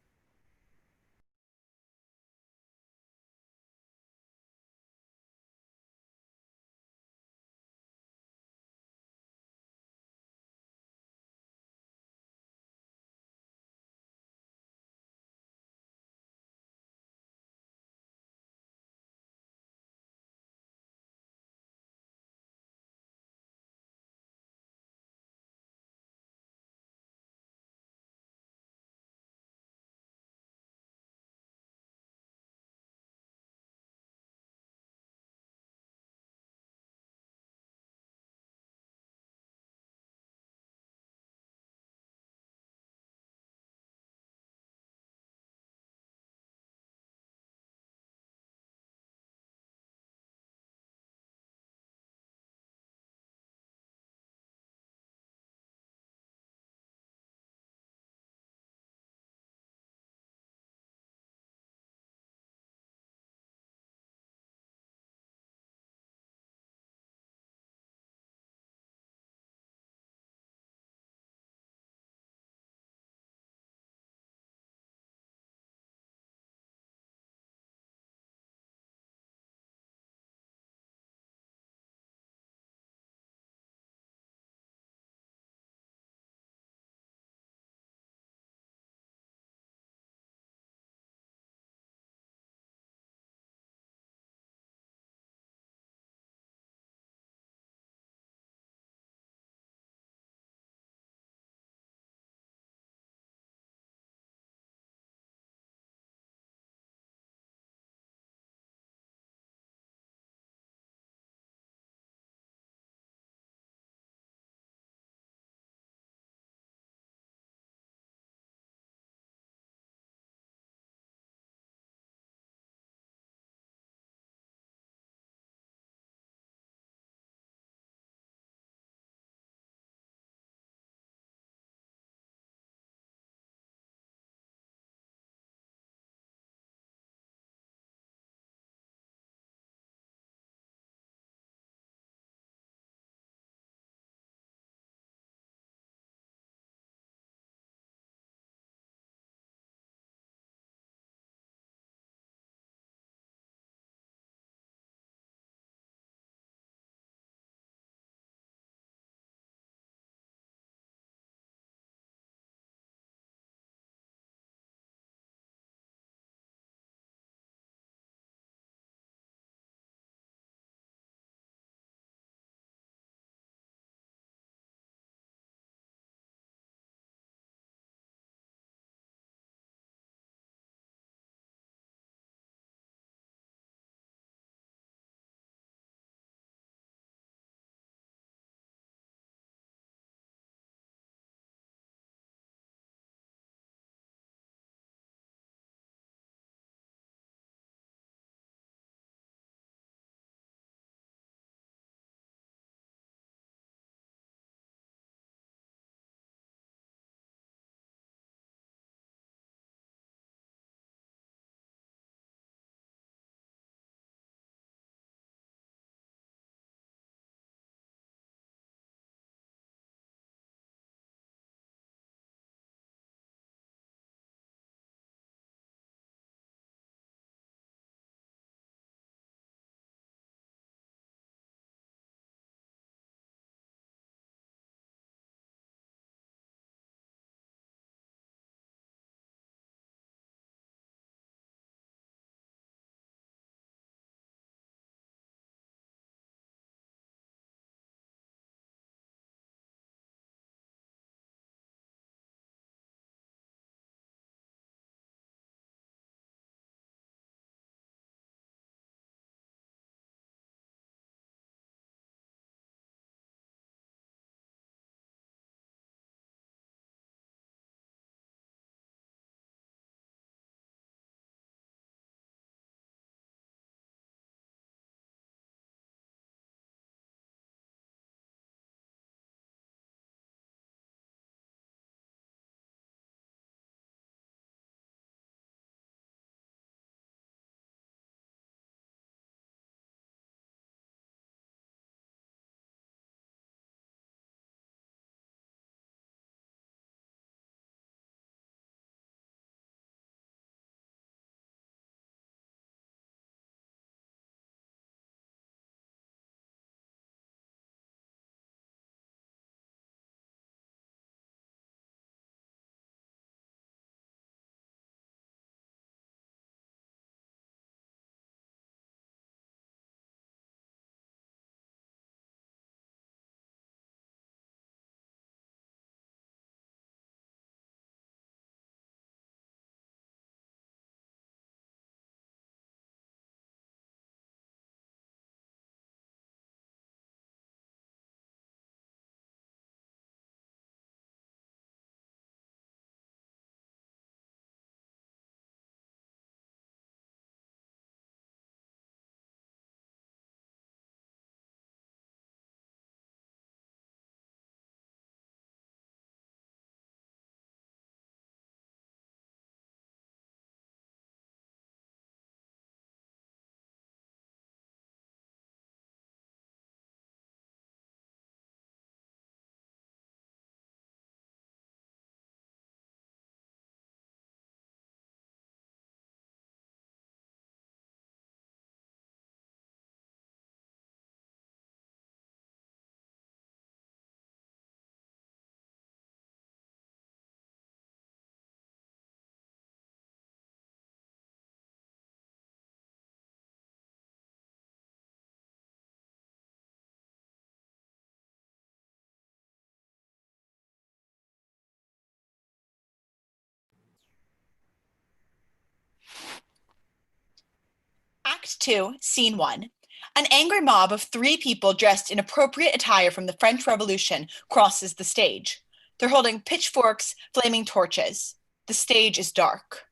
Act 2, Scene 1. An angry mob of 3 people dressed in appropriate attire from the French Revolution crosses the stage. They're holding pitchforks, flaming torches. The stage is dark.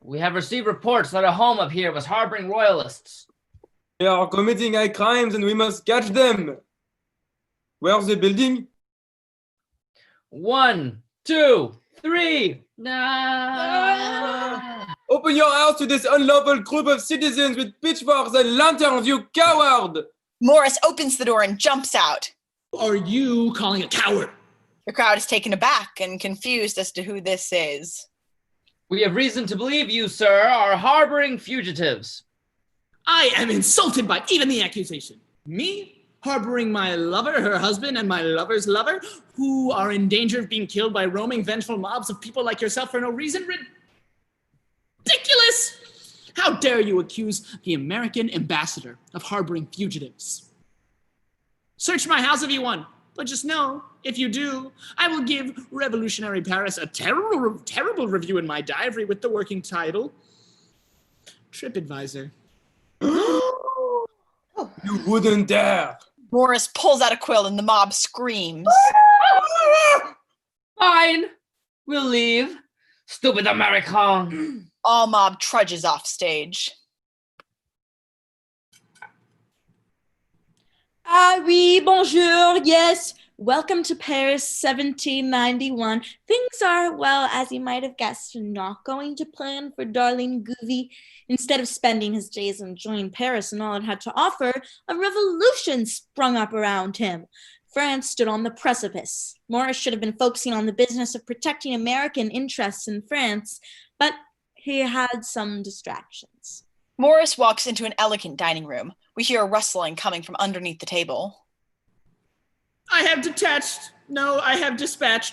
We have received reports that a home up here was harboring royalists. They are committing high crimes and we must catch them. Where's the building? 1, 2, 3. Open your house to this unlawful group of citizens with pitchforks and lanterns, you coward! Morris opens the door and jumps out. Who are you calling a coward? The crowd is taken aback and confused as to who this is. We have reason to believe you, sir, are harboring fugitives. I am insulted by even the accusation. Me? Harboring my lover, her husband, and my lover's lover, who are in danger of being killed by roaming, vengeful mobs of people like yourself for no reason? Ridiculous! How dare you accuse the American ambassador of harboring fugitives? Search my house if you want, but just know, if you do, I will give Revolutionary Paris a terrible review in my diary with the working title, TripAdvisor. You wouldn't dare! Morris pulls out a quill and the mob screams. Fine. We'll leave. Stupid American. All mob trudges off stage. Ah oui, bonjour, yes. Welcome to Paris 1791. Things are, well, as you might have guessed, not going to plan for darling Gouvy. Instead of spending his days enjoying Paris and all it had to offer, a revolution sprung up around him. France stood on the precipice. Morris should have been focusing on the business of protecting American interests in France, but he had some distractions. Morris walks into an elegant dining room. We hear a rustling coming from underneath the table. I have dispatched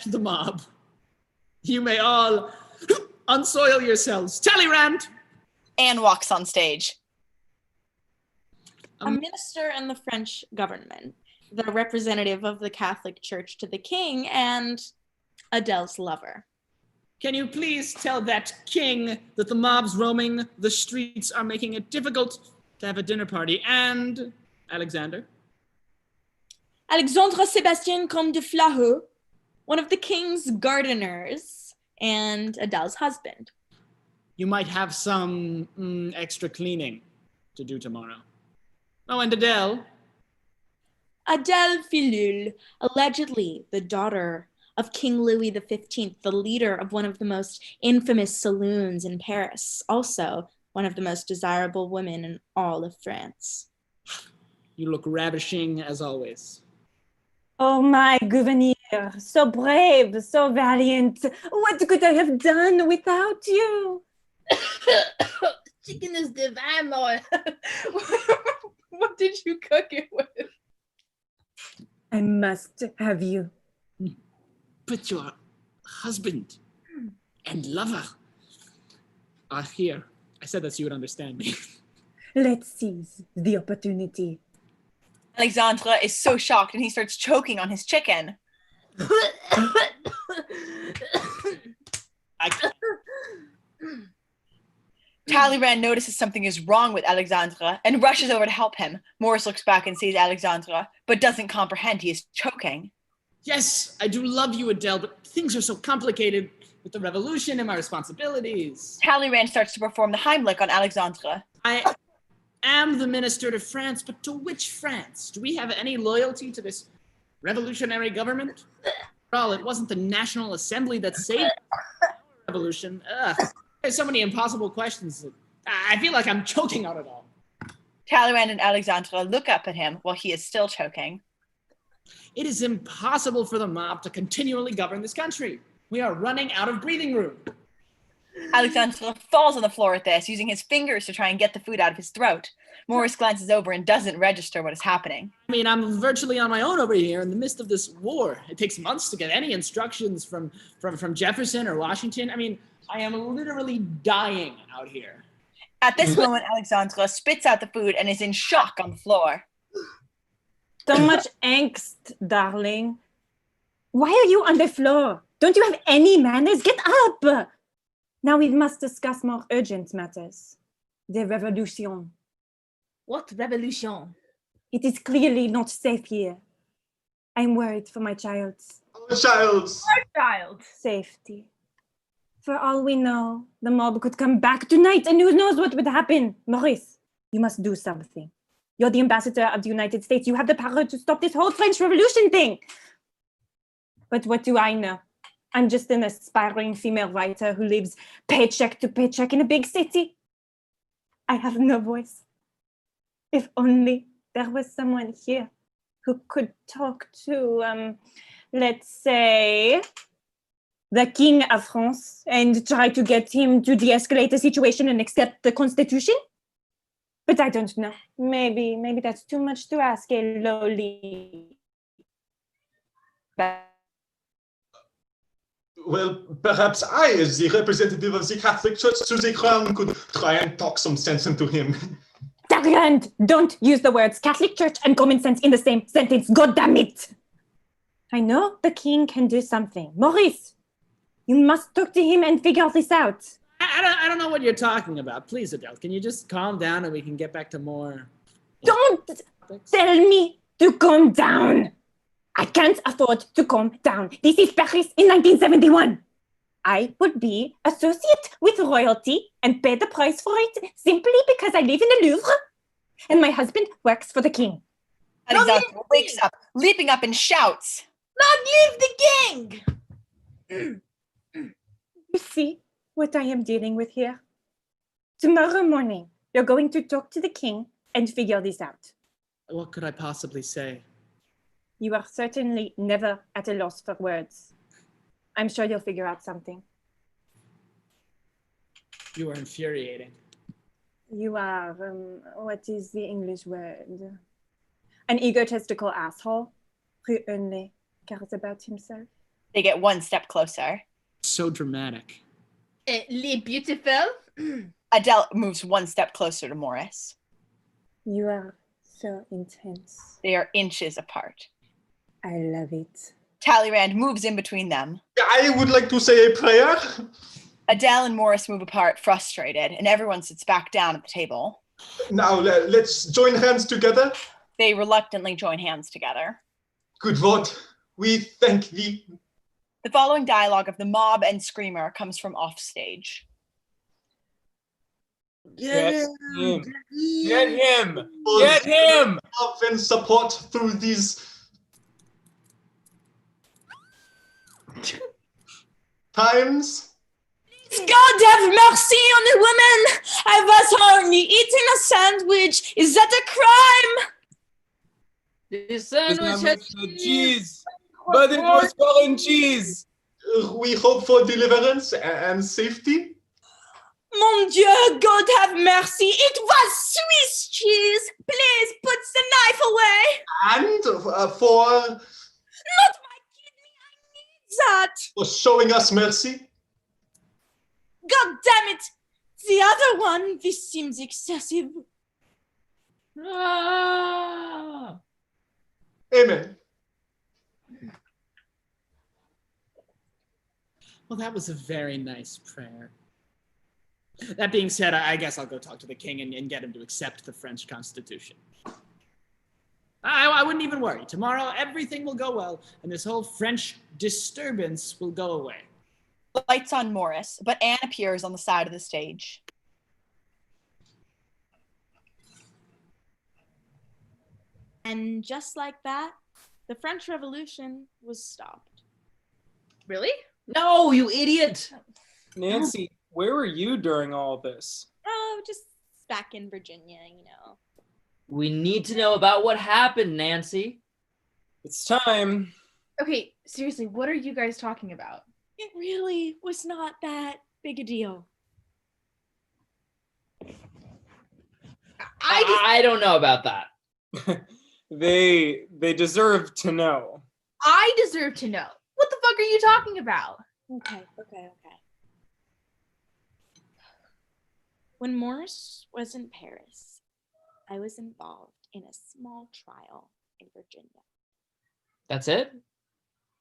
the mob. You may all unsoil yourselves. Talleyrand! Anne walks on stage. A minister in the French government, the representative of the Catholic Church to the king, and Adele's lover. Can you please tell that king that the mobs roaming the streets are making it difficult to have a dinner party? And Alexander? Alexandre Sébastien Comte de Filleul, one of the king's gardeners, and Adele's husband. You might have some extra cleaning to do tomorrow. Oh, and Adele? Adele Filleul, allegedly the daughter of King Louis XV, the leader of one of the most infamous saloons in Paris, also one of the most desirable women in all of France. You look ravishing as always. Oh my Gouverneur, so brave, so valiant. What could I have done without you? Chicken is divine, Lord. What did you cook it with? I must have you. But your husband and lover are here. I said that so you would understand me. Let's seize the opportunity. Alexandre is so shocked and he starts choking on his chicken. Talleyrand notices something is wrong with Alexandre and rushes over to help him. Morris looks back and sees Alexandre, but doesn't comprehend he is choking. Yes, I do love you, Adele, but things are so complicated with the revolution and my responsibilities. Talleyrand starts to perform the Heimlich on Alexandre. I am the minister to France, but to which France? Do we have any loyalty to this revolutionary government? Well, it wasn't the National Assembly that saved the revolution. There's so many impossible questions. I feel like I'm choking on it all. Talleyrand and Alexandre look up at him while he is still choking. It is impossible for the mob to continually govern this country. We are running out of breathing room. Alexandre falls on the floor at this, using his fingers to try and get the food out of his throat. Morris glances over and doesn't register what is happening. I mean, I'm virtually on my own over here in the midst of this war. It takes months to get any instructions from Jefferson or Washington. I mean, I am literally dying out here. At this moment, Alexandre spits out the food and is in shock on the floor. So much angst, darling. Why are you on the floor? Don't you have any manners? Get up! Now we must discuss more urgent matters. The revolution. What revolution? It is clearly not safe here. I'm worried for my child's Our child's. Child. safety. For all we know, the mob could come back tonight and who knows what would happen. Morris, you must do something. You're the ambassador of the United States. You have the power to stop this whole French Revolution thing. But what do I know? I'm just an aspiring female writer who lives paycheck to paycheck in a big city. I have no voice. If only there was someone here who could talk to, let's say, the King of France and try to get him to de-escalate the situation and accept the Constitution. But I don't know. Maybe that's too much to ask a lowly. Well, perhaps I, as the representative of the Catholic Church to the Crown, could try and talk some sense into him. Darland, don't use the words Catholic Church and common sense in the same sentence. God damn it! I know the king can do something. Maurice, you must talk to him and figure this out. I don't know what you're talking about. Please, Adele, can you just calm down and we can get back to more... Don't tell me to calm down. I can't afford to calm down. This is Paris in 1971. I would be associate with royalty and pay the price for it simply because I live in the Louvre and my husband works for the king. Alexander wakes up, leaping up and shouts, Not leave the king! You see what I am dealing with here? Tomorrow morning, you're going to talk to the king and figure this out. What could I possibly say? You are certainly never at a loss for words. I'm sure you'll figure out something. You are infuriating. You are, what is the English word? An egotistical asshole who only cares about himself. They get one step closer. So dramatic. Les beautiful. Adele moves one step closer to Morris. You are so intense. They are inches apart. I love it. Talleyrand moves in between them. I would like to say a prayer. Adele and Morris move apart, frustrated, and everyone sits back down at the table. Now let's join hands together. They reluctantly join hands together. Good Lord, we thank thee. The following dialogue of the mob and screamer comes from offstage. Get him! Get him! Get him! Love and support through these times. God have mercy on the woman! I was only eating a sandwich. Is that a crime? This sandwich had cheese, but it was foreign cheese. We hope for deliverance and safety. Mon Dieu, God have mercy. It was Swiss cheese. Please put the knife away. And Not my kidney. I need that. for showing us mercy. God damn it. The other one, this seems excessive. Ah! Amen. Well, that was a very nice prayer. That being said, I guess I'll go talk to the king and get him to accept the French Constitution. I wouldn't even worry. Tomorrow, everything will go well, and this whole French disturbance will go away. Lights on Morris, but Anne appears on the side of the stage. And just like that, the French Revolution was stopped. Really? No, you idiot! Nancy, where were you during all this? Oh, just back in Virginia, you know. We need to know about what happened, Nancy. It's time. Okay, seriously, what are you guys talking about? It really was not that big a deal. I don't know about that. They deserve to know. I deserve to know. What the fuck are you talking about? Okay. When Morris was in Paris, I was involved in a small trial in Virginia. That's it?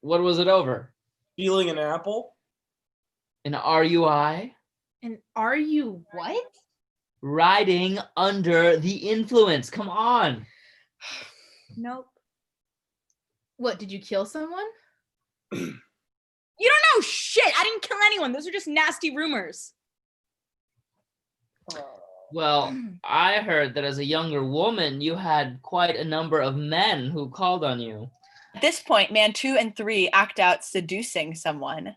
What was it over? Stealing an apple? An RUI? And are you what? riding under the influence. Come on. Nope. What, did you kill someone? You don't know shit. I didn't kill anyone. Those are just nasty rumors. Well, I heard that as a younger woman, you had quite a number of men who called on you. At this point, man 2 and 3 act out seducing someone.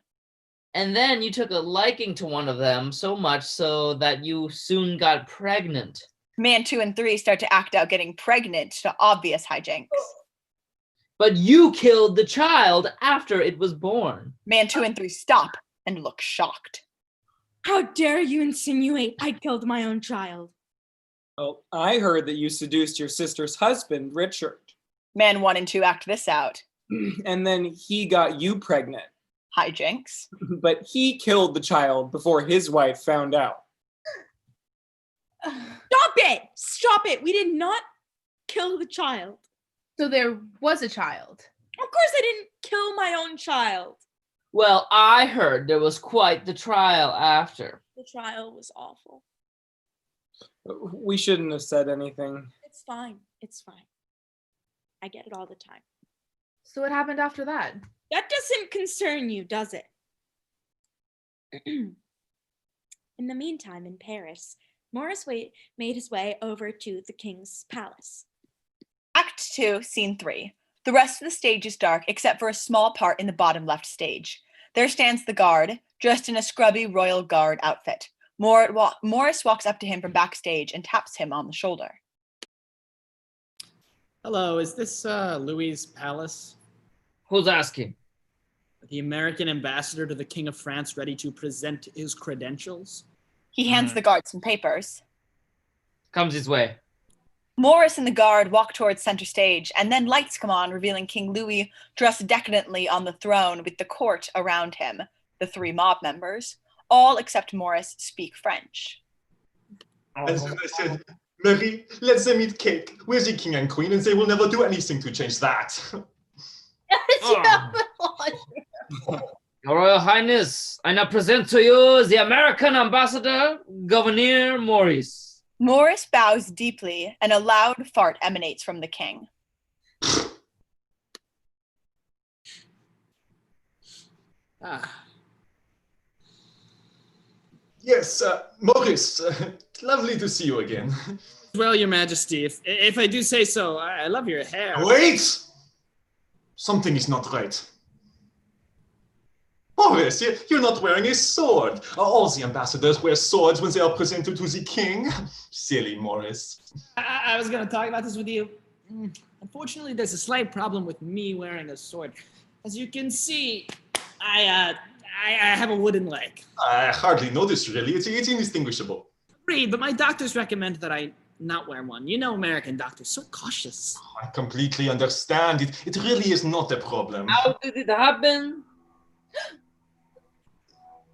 And then you took a liking to one of them so much so that you soon got pregnant. Man 2 and 3 start to act out getting pregnant to obvious hijinks. But you killed the child after it was born. Man 2 and 3 stop and look shocked. How dare you insinuate I killed my own child? Well, I heard that you seduced your sister's husband, Richard. Man 1 and 2 act this out. And then he got you pregnant. Hijinks. But he killed the child before his wife found out. Stop it! Stop it! We did not kill the child. So there was a child. Of course I didn't kill my own child. Well, I heard there was quite the trial after. The trial was awful. We shouldn't have said anything. It's fine. It's fine. I get it all the time. So what happened after that? That doesn't concern you, does it? In the meantime, in Paris, Morris made his way over to the king's palace. Act 2, scene 3. The rest of the stage is dark except for a small part in the bottom left stage. There stands the guard, dressed in a scrubby royal guard outfit. Morris walks up to him from backstage and taps him on the shoulder. Hello, is this Louis' palace? Who's asking? The American ambassador to the King of France ready to present his credentials? He hands the guard some papers. Comes his way. Morris and the guard walk towards center stage, and then lights come on, revealing King Louis dressed decadently on the throne with the court around him. The 3 mob members, all except Morris, speak French. And so they said, Marie, let them eat cake. We're the king and queen, and they will never do anything to change that. Your Royal Highness, I now present to you the American ambassador, Gouverneur Morris. Morris bows deeply, and a loud fart emanates from the king. Yes, Morris, lovely to see you again. Well, Your Majesty, if I do say so, I love your hair. Wait! Something is not right. Morris, you're not wearing a sword. All the ambassadors wear swords when they are presented to the king. Silly Morris. I was going to talk about this with you. Unfortunately, there's a slight problem with me wearing a sword. As you can see, I have a wooden leg. I hardly noticed, really. It's indistinguishable. Agreed, but my doctors recommend that I not wear one. You know American doctors, so cautious. I completely understand. It really is not a problem. How did it happen?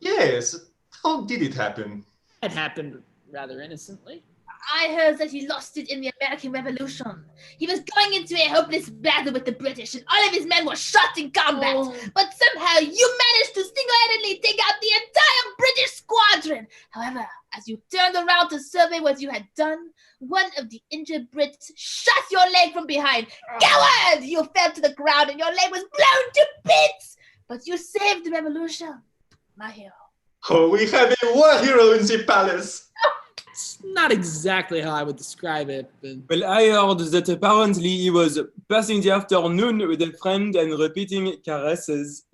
Yes. How did it happen? It happened rather innocently. I heard that he lost it in the American Revolution. He was going into a hopeless battle with the British, and all of his men were shot in combat. But somehow you managed to single-handedly take out the entire British squadron. However, as you turned around to survey what you had done, one of the injured Brits shot your leg from behind. Coward! You fell to the ground and your leg was blown to bits. But you saved the revolution, my hero. Oh, we have a war hero in the palace. It's not exactly how I would describe it, but... Well, I heard that apparently he was passing the afternoon with a friend and repeating caresses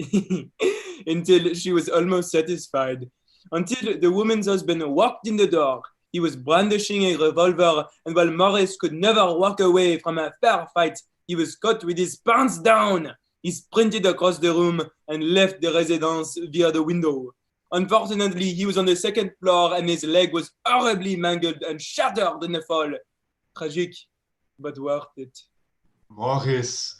until she was almost satisfied. Until the woman's husband walked in the door. He was brandishing a revolver, and while Morris could never walk away from a fair fight, he was caught with his pants down. He sprinted across the room and left the residence via the window. Unfortunately, he was on the second floor and his leg was horribly mangled and shattered in the fall. Tragic, but worth it. Morris,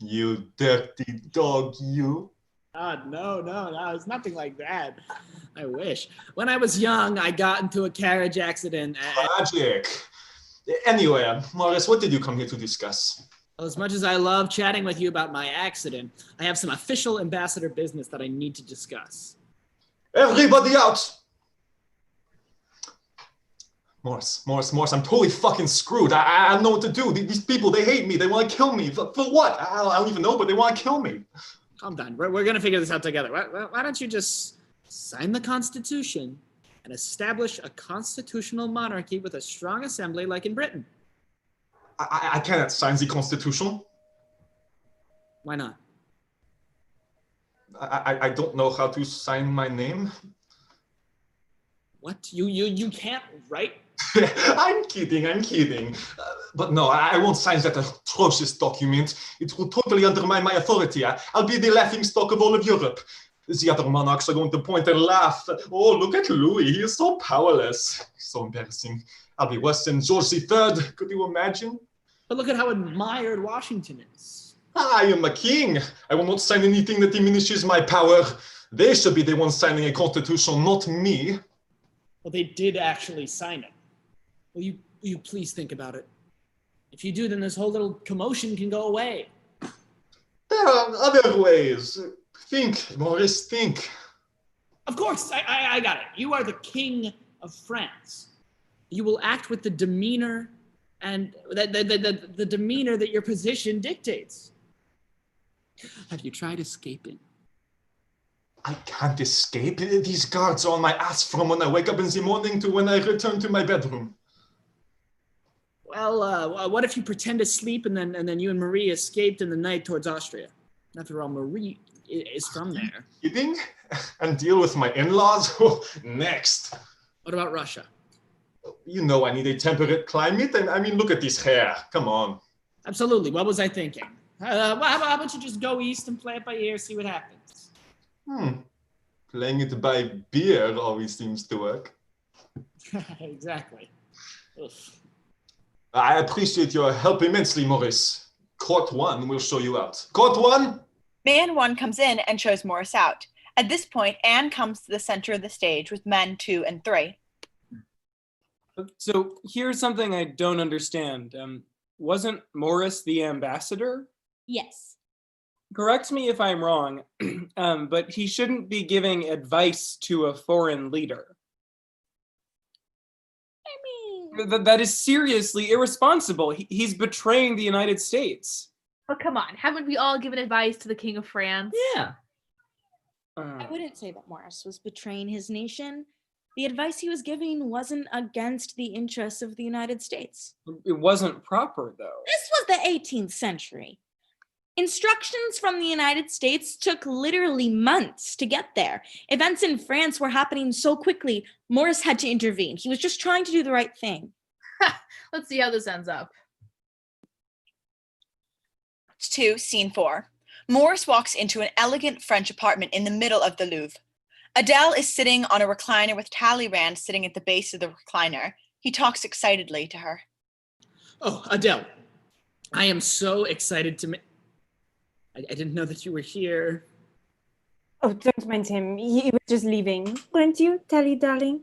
you dirty dog, you. No, it's nothing like that. I wish. When I was young, I got into a carriage accident. Tragic. Anyway, Morris, what did you come here to discuss? Well, as much as I love chatting with you about my accident, I have some official ambassador business that I need to discuss. Everybody out! Morris, I'm totally fucking screwed. I don't know what to do. These people, they hate me. They want to kill me. For what? I don't even know, but they want to kill me. Calm down. We're going to figure this out together. Why don't you just sign the Constitution and establish a constitutional monarchy with a strong assembly like in Britain? I cannot sign the Constitution. Why not? I don't know how to sign my name. What? You can't write? I'm kidding. But no, I won't sign that atrocious document. It will totally undermine my authority. I'll be the laughingstock of all of Europe. The other monarchs are going to point and laugh. Oh, look at Louis. He is so powerless. So embarrassing. I'll be worse than George III. Could you imagine? But look at how admired Washington is. I am a king. I will not sign anything that diminishes my power. They should be the ones signing a constitution, not me. Well, they did actually sign it. Will you please think about it? If you do, then this whole little commotion can go away. There are other ways. Think, Morris, think. Of course, I got it. You are the king of France. You will act with the demeanor and the demeanor that your position dictates. Have you tried escaping? I can't escape. These guards are on my ass from when I wake up in the morning to when I return to my bedroom. Well, what if you pretend to sleep and then you and Marie escaped in the night towards Austria? After all, Marie is from there. Kidding? And deal with my in-laws? Next. What about Russia? You know I need a temperate climate, and I mean, look at this hair. Come on. Absolutely. What was I thinking? How about you just go east and play it by ear, see what happens? Playing it by beer always seems to work. Exactly. Oof. I appreciate your help immensely, Morris. Court 1 will show you out. Court 1! Man 1 comes in and shows Morris out. At this point, Anne comes to the center of the stage with men 2 and 3. So here's something I don't understand. Wasn't Morris the ambassador? Yes. Correct me if I'm wrong, but he shouldn't be giving advice to a foreign leader. That is seriously irresponsible. He's betraying the United States. Oh, come on. Haven't we all given advice to the King of France? Yeah. I wouldn't say that Morris was betraying his nation. The advice he was giving wasn't against the interests of the United States. It wasn't proper, though. This was the 18th century. Instructions from the United States took literally months to get there. Events in France were happening so quickly, Morris had to intervene. He was just trying to do the right thing. Let's see how this ends up. 2, scene 4. Morris walks into an elegant French apartment in the middle of the Louvre. Adele is sitting on a recliner with Talleyrand sitting at the base of the recliner. He talks excitedly to her. Oh, Adele, I am so excited to I didn't know that you were here. Oh, don't mind him. He was just leaving. Weren't you, Tally, darling?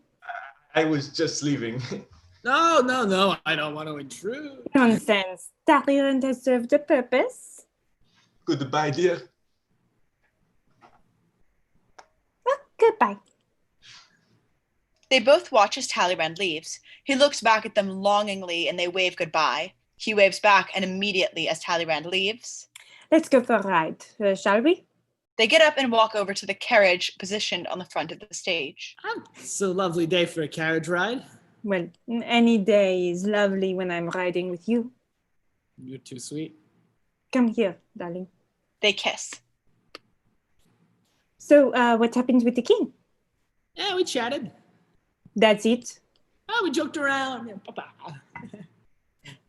I was just leaving. No, I don't want to intrude. Nonsense. Talleyrand has served a purpose. Goodbye, dear. Oh, goodbye. They both watch as Talleyrand leaves. He looks back at them longingly and they wave goodbye. He waves back and immediately as Talleyrand leaves. Let's go for a ride, shall we? They get up and walk over to the carriage positioned on the front of the stage. It's a lovely day for a carriage ride. Well, any day is lovely when I'm riding with you. You're too sweet. Come here, darling. They kiss. So, what happened with the king? Yeah, we chatted. That's it? Oh, we joked around. Yeah, papa.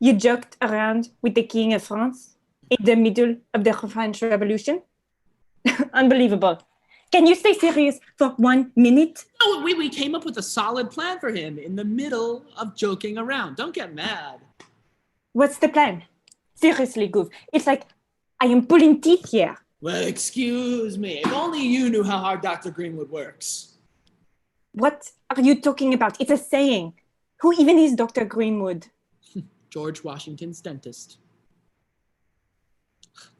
You joked around with the king of France? In the middle of the French Revolution? Unbelievable. Can you stay serious for 1 minute? No, we came up with a solid plan for him in the middle of joking around. Don't get mad. What's the plan? Seriously, Goof. It's like I am pulling teeth here. Well, excuse me. If only you knew how hard Dr. Greenwood works. What are you talking about? It's a saying. Who even is Dr. Greenwood? George Washington's dentist.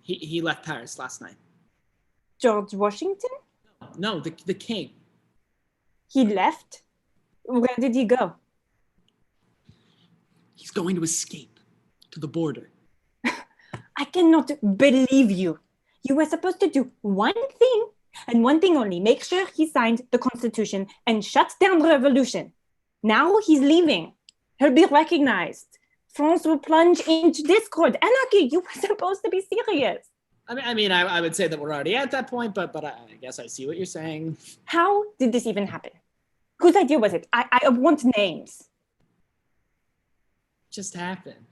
He left Paris last night. George Washington? No, the king. He left? Where did he go? He's going to escape to the border. I cannot believe you. You were supposed to do one thing and one thing only. Make sure he signed the Constitution and shut down the revolution. Now he's leaving. He'll be recognized. France will plunge into discord. Anarchy, you were supposed to be serious. I would say that we're already at that point, but I guess I see what you're saying. How did this even happen? Whose idea was it? I want names. Just happened.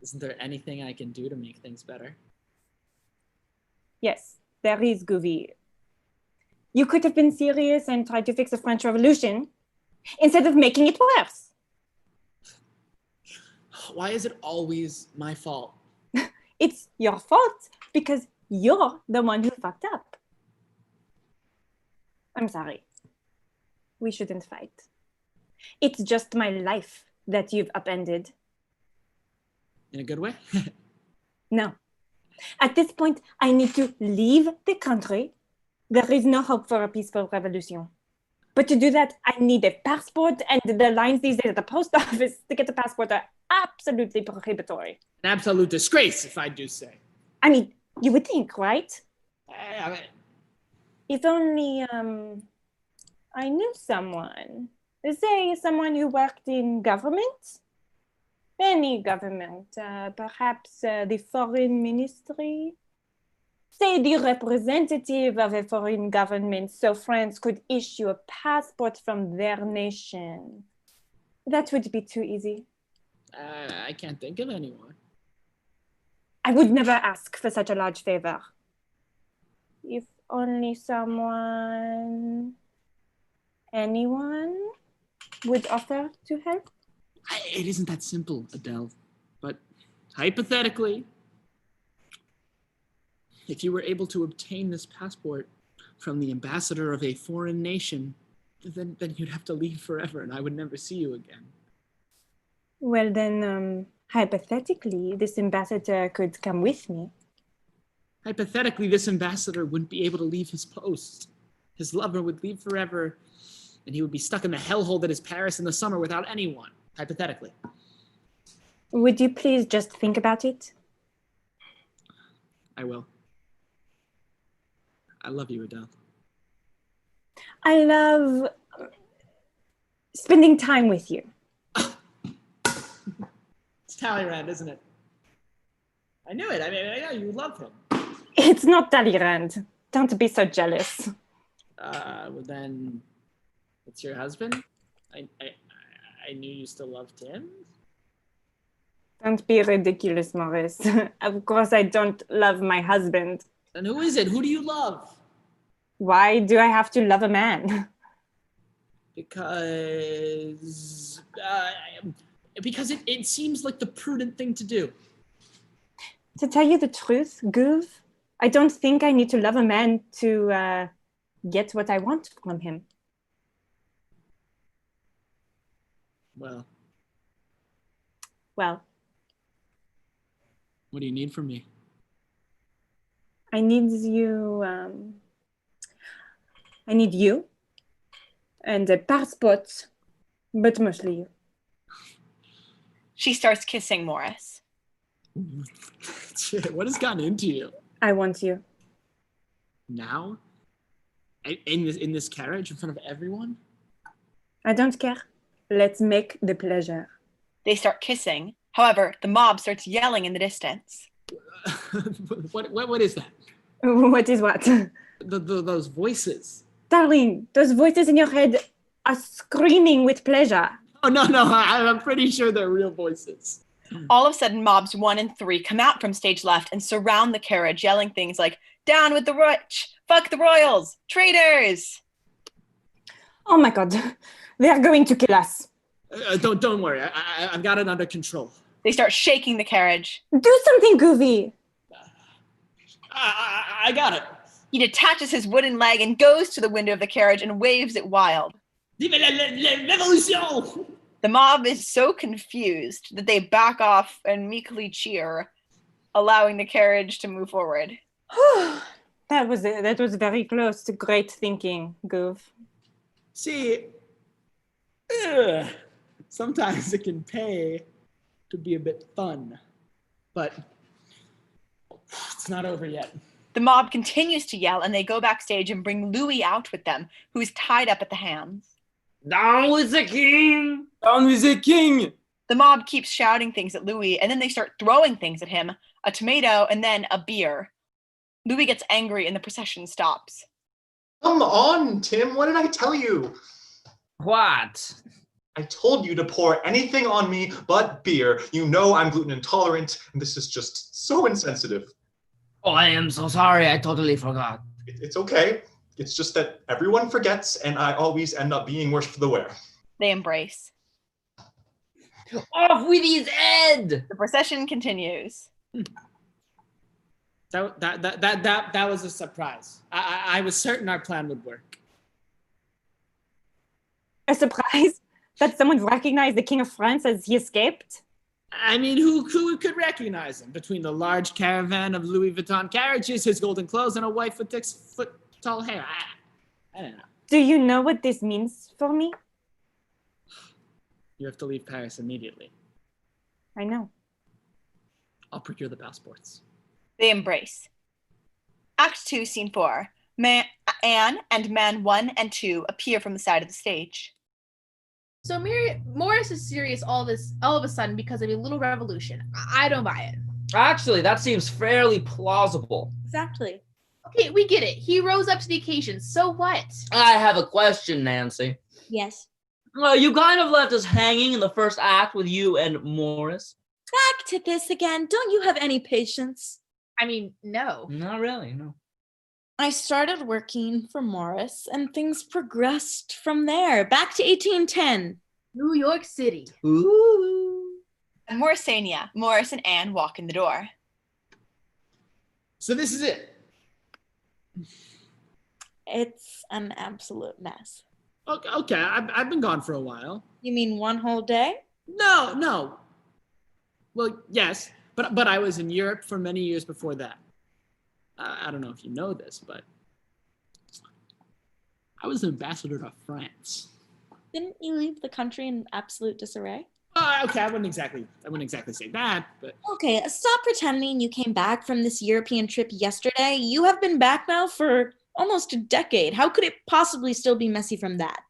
Isn't there anything I can do to make things better? Yes, there is, Gouvy. You could have been serious and tried to fix the French Revolution instead of making it worse. Why is it always my fault? It's your fault because you're the one who fucked up. I'm sorry. We shouldn't fight. It's just my life that you've upended. In a good way? No. At this point, I need to leave the country. There is no hope for a peaceful revolution. But to do that, I need a passport, and the lines these days at the post office to get a passport are absolutely prohibitory. An absolute disgrace, if I do say. I mean, you would think, right? I If only, I knew someone. Say someone who worked in government? Any government, perhaps the foreign ministry? Say the representative of a foreign government so France could issue a passport from their nation. That would be too easy. I can't think of anyone. I would never ask for such a large favor. If only anyone would offer to help. It isn't that simple, Adele. But hypothetically, if you were able to obtain this passport from the ambassador of a foreign nation, then you'd have to leave forever and I would never see you again. Well, then, hypothetically, this ambassador could come with me. Hypothetically, this ambassador wouldn't be able to leave his post. His lover would leave forever, and he would be stuck in the hellhole that is Paris in the summer without anyone. Hypothetically. Would you please just think about it? I will. I love you, Adele. I love spending time with you. It's Talleyrand, isn't it? I knew it. I know you love him. It's not Talleyrand. Don't be so jealous. Well then, it's your husband? I knew you still loved him. Don't be ridiculous, Morris. Of course I don't love my husband. Then who is it? Who do you love? Why do I have to love a man? Because it seems like the prudent thing to do. To tell you the truth, Gouv, I don't think I need to love a man to get what I want from him. Well, what do you need from me? I need you, and a passport, but mostly you. She starts kissing Morris. What has gotten into you? I want you. Now? In this carriage in front of everyone? I don't care. Let's make the pleasure. They start kissing. However, the mob starts yelling in the distance. What is that? What is what? Those voices. Darling, those voices in your head are screaming with pleasure. Oh, no, I'm pretty sure they're real voices. All of a sudden, mobs 1 and 3 come out from stage left and surround the carriage, yelling things like, "Down with the rich! Fuck the royals! Traitors!" Oh my God, they are going to kill us. Don't worry, I've got it under control. They start shaking the carriage. Do something, Goofy. I got it. He detaches his wooden leg and goes to the window of the carriage and waves it wild. Vive l'évolution! The mob is so confused that they back off and meekly cheer, allowing the carriage to move forward. That was very close to great thinking, Goof. See, sometimes it can pay to be a bit fun. But it's not over yet. The mob continues to yell, and they go backstage and bring Louis out with them, who is tied up at the hands. Down with the king! Down with the king! The mob keeps shouting things at Louis, and then they start throwing things at him, a tomato and then a beer. Louis gets angry and the procession stops. Come on, Tim, what did I tell you? What? I told you to pour anything on me but beer. You know I'm gluten intolerant, and this is just so insensitive. Oh, I am so sorry. I totally forgot. It's okay. It's just that everyone forgets, and I always end up being worse for the wear. They embrace. Off with his head! The procession continues. That was a surprise. I was certain our plan would work. A surprise that someone recognized the King of France as he escaped? I mean, who could recognize him between the large caravan of Louis Vuitton carriages, his golden clothes, and a wife with 6-foot tall hair? I don't know. Do you know what this means for me? You have to leave Paris immediately. I know. I'll procure the passports. They embrace. Act 2, Scene 4. Anne and Man 1 and 2 appear from the side of the stage. So Morris is serious all of a sudden because of a little revolution. I don't buy it. Actually, that seems fairly plausible. Exactly. Okay, we get it. He rose up to the occasion. So what? I have a question, Nancy. Yes. You kind of left us hanging in the first act with you and Morris. Back to this again. Don't you have any patience? I mean, no. Not really, no. I started working for Morris, and things progressed from there. Back to 1810. New York City. Ooh. And Morrisania, Morris and Anne walk in the door. So this is it. It's an absolute mess. Okay, I've been gone for a while. You mean one whole day? No. Well, yes, but I was in Europe for many years before that. I don't know if you know this, but I was ambassador to France. Didn't you leave the country in absolute disarray? Okay, I wouldn't exactly say that, but Okay, stop pretending you came back from this European trip yesterday. You have been back now for almost a decade. How could it possibly still be messy from that?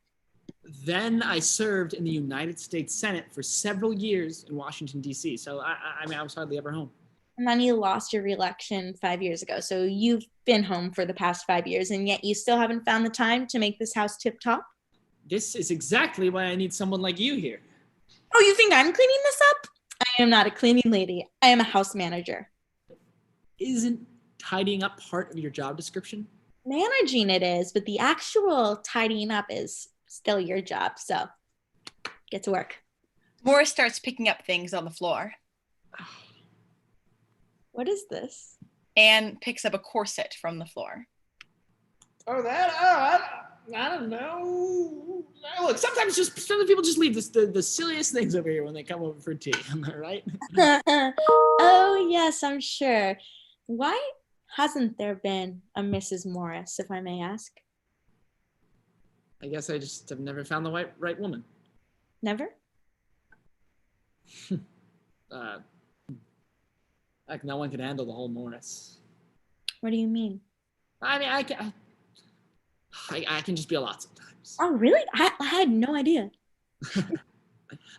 then I served in the United States Senate for several years in Washington, D.C. So I mean, I was hardly ever home. And then you lost your re-election 5 years ago. So you've been home for the past 5 years, and yet you still haven't found the time to make this house tip-top? This is exactly why I need someone like you here. Oh, you think I'm cleaning this up? I am not a cleaning lady. I am a house manager. Isn't tidying up part of your job description? Managing it is, but the actual tidying up is still your job. So get to work. Morris starts picking up things on the floor. What is this? Anne picks up a corset from the floor. Oh, I don't know. Look, sometimes people just leave the silliest things over here when they come over for tea. Am I right? Oh, yes, I'm sure. Why hasn't there been a Mrs. Morris, if I may ask? I guess I just have never found the right woman. Never? Like no one can handle the whole Morris. What do you mean? I mean, I can just be a lot sometimes. Oh, really? I had no idea.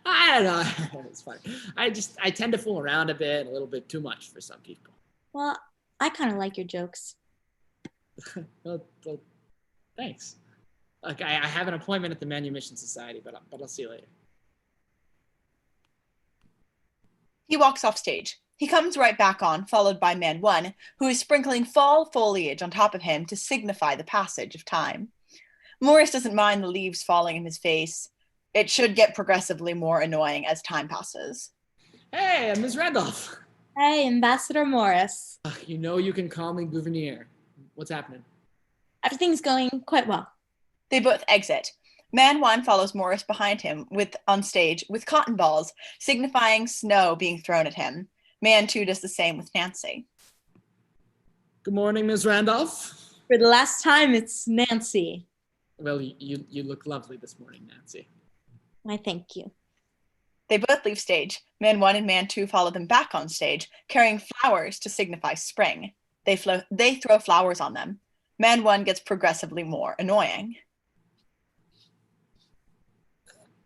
I don't know. It's funny. I tend to fool around a little bit too much for some people. Well, I kind of like your jokes. well, thanks. Like I have an appointment at the Manumission Society, but I'll see you later. He walks off stage. He comes right back on, followed by Man 1, who is sprinkling fall foliage on top of him to signify the passage of time. Morris doesn't mind the leaves falling in his face. It should get progressively more annoying as time passes. Hey, Ms. Randolph. Hey, Ambassador Morris. You know you can call me Gouverneur. What's happening? Everything's going quite well. They both exit. Man 1 follows Morris behind him on stage with cotton balls, signifying snow being thrown at him. Man 2 does the same with Nancy. Good morning, Ms. Randolph. For the last time, it's Nancy. Well, you look lovely this morning, Nancy. I thank you. They both leave stage. Man 1 and Man 2 follow them back on stage, carrying flowers to signify spring. They throw flowers on them. Man 1 gets progressively more annoying.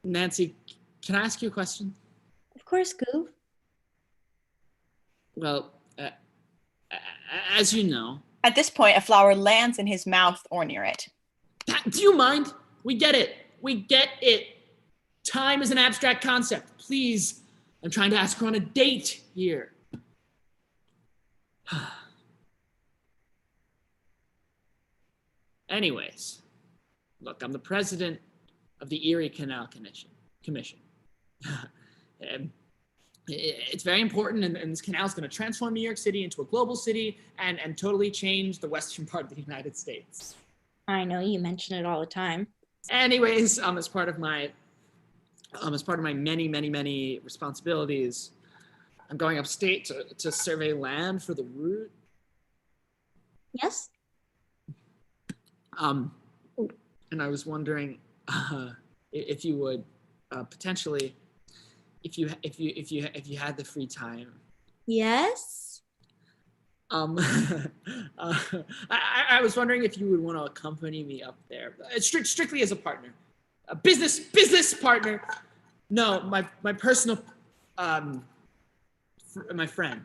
Nancy, can I ask you a question? Of course, Goof. Well, as you know. At this point, a flower lands in his mouth or near it. Do you mind? We get it. We get it. Time is an abstract concept. Please, I'm trying to ask her on a date here. Anyways, look, I'm the president of the Erie Canal Commission. It's very important, and this canal is going to transform New York City into a global city and totally change the western part of the United States. I know, you mention it all the time. Anyways, as part of my many responsibilities, I'm going upstate to survey land for the route. Yes? And I was wondering if you would potentially, if you had the free time. Yes? I was wondering if you would want to accompany me up there, strictly as a partner, a business partner. No, my personal, my friend.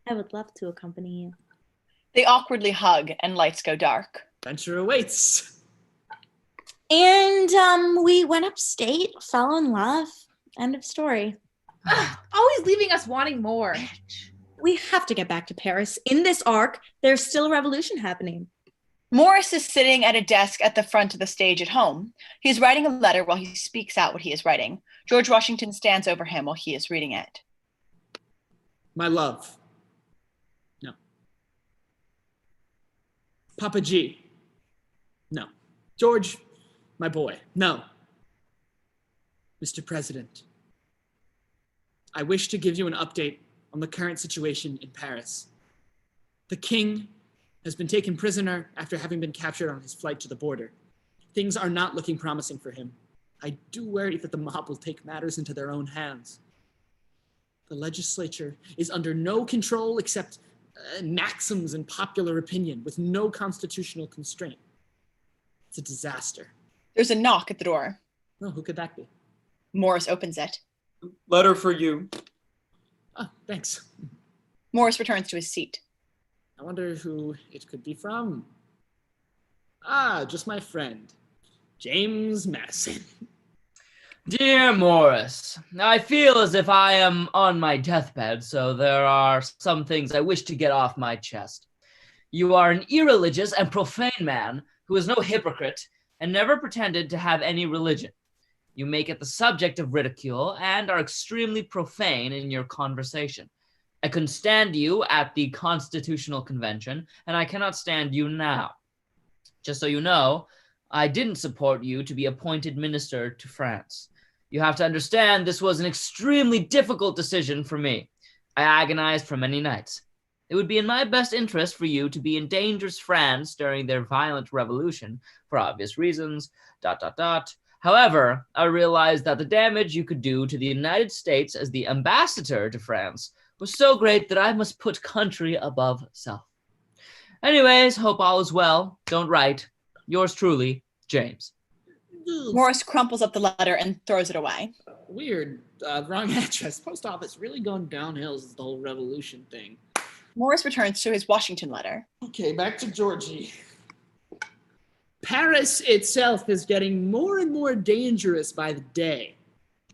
I would love to accompany you. They awkwardly hug and lights go dark. Adventure awaits. And we went upstate, fell in love. End of story. Always leaving us wanting more. We have to get back to Paris. In this arc, there's still a revolution happening. Morris is sitting at a desk at the front of the stage at home. He is writing a letter while he speaks out what he is writing. George Washington stands over him while he is reading it. My love. No. Papa G. No. George, my boy. No. Mr. President, I wish to give you an update on the current situation in Paris. The king has been taken prisoner after having been captured on his flight to the border. Things are not looking promising for him. I do worry that the mob will take matters into their own hands. The legislature is under no control except maxims and popular opinion with no constitutional constraint. It's a disaster. There's a knock at the door. Oh, who could that be? Morris opens it. Letter for you. Oh, thanks. Morris returns to his seat. I wonder who it could be from. Just my friend, James Madison. Dear Morris, I feel as if I am on my deathbed, so there are some things I wish to get off my chest. You are an irreligious and profane man who is no hypocrite and never pretended to have any religion. You make it the subject of ridicule and are extremely profane in your conversation. I couldn't stand you at the Constitutional Convention, and I cannot stand you now. Just so you know, I didn't support you to be appointed minister to France. You have to understand this was an extremely difficult decision for me. I agonized for many nights. It would be in my best interest for you to be in dangerous France during their violent revolution, for obvious reasons, ... However, I realized that the damage you could do to the United States as the ambassador to France was so great that I must put country above self. Anyways, hope all is well. Don't write. Yours truly, James. Morris crumples up the letter and throws it away. Weird. Wrong address. Post office really going downhill since the whole revolution thing. Morris returns to his Washington letter. Okay, back to Georgie. Paris itself is getting more and more dangerous by the day.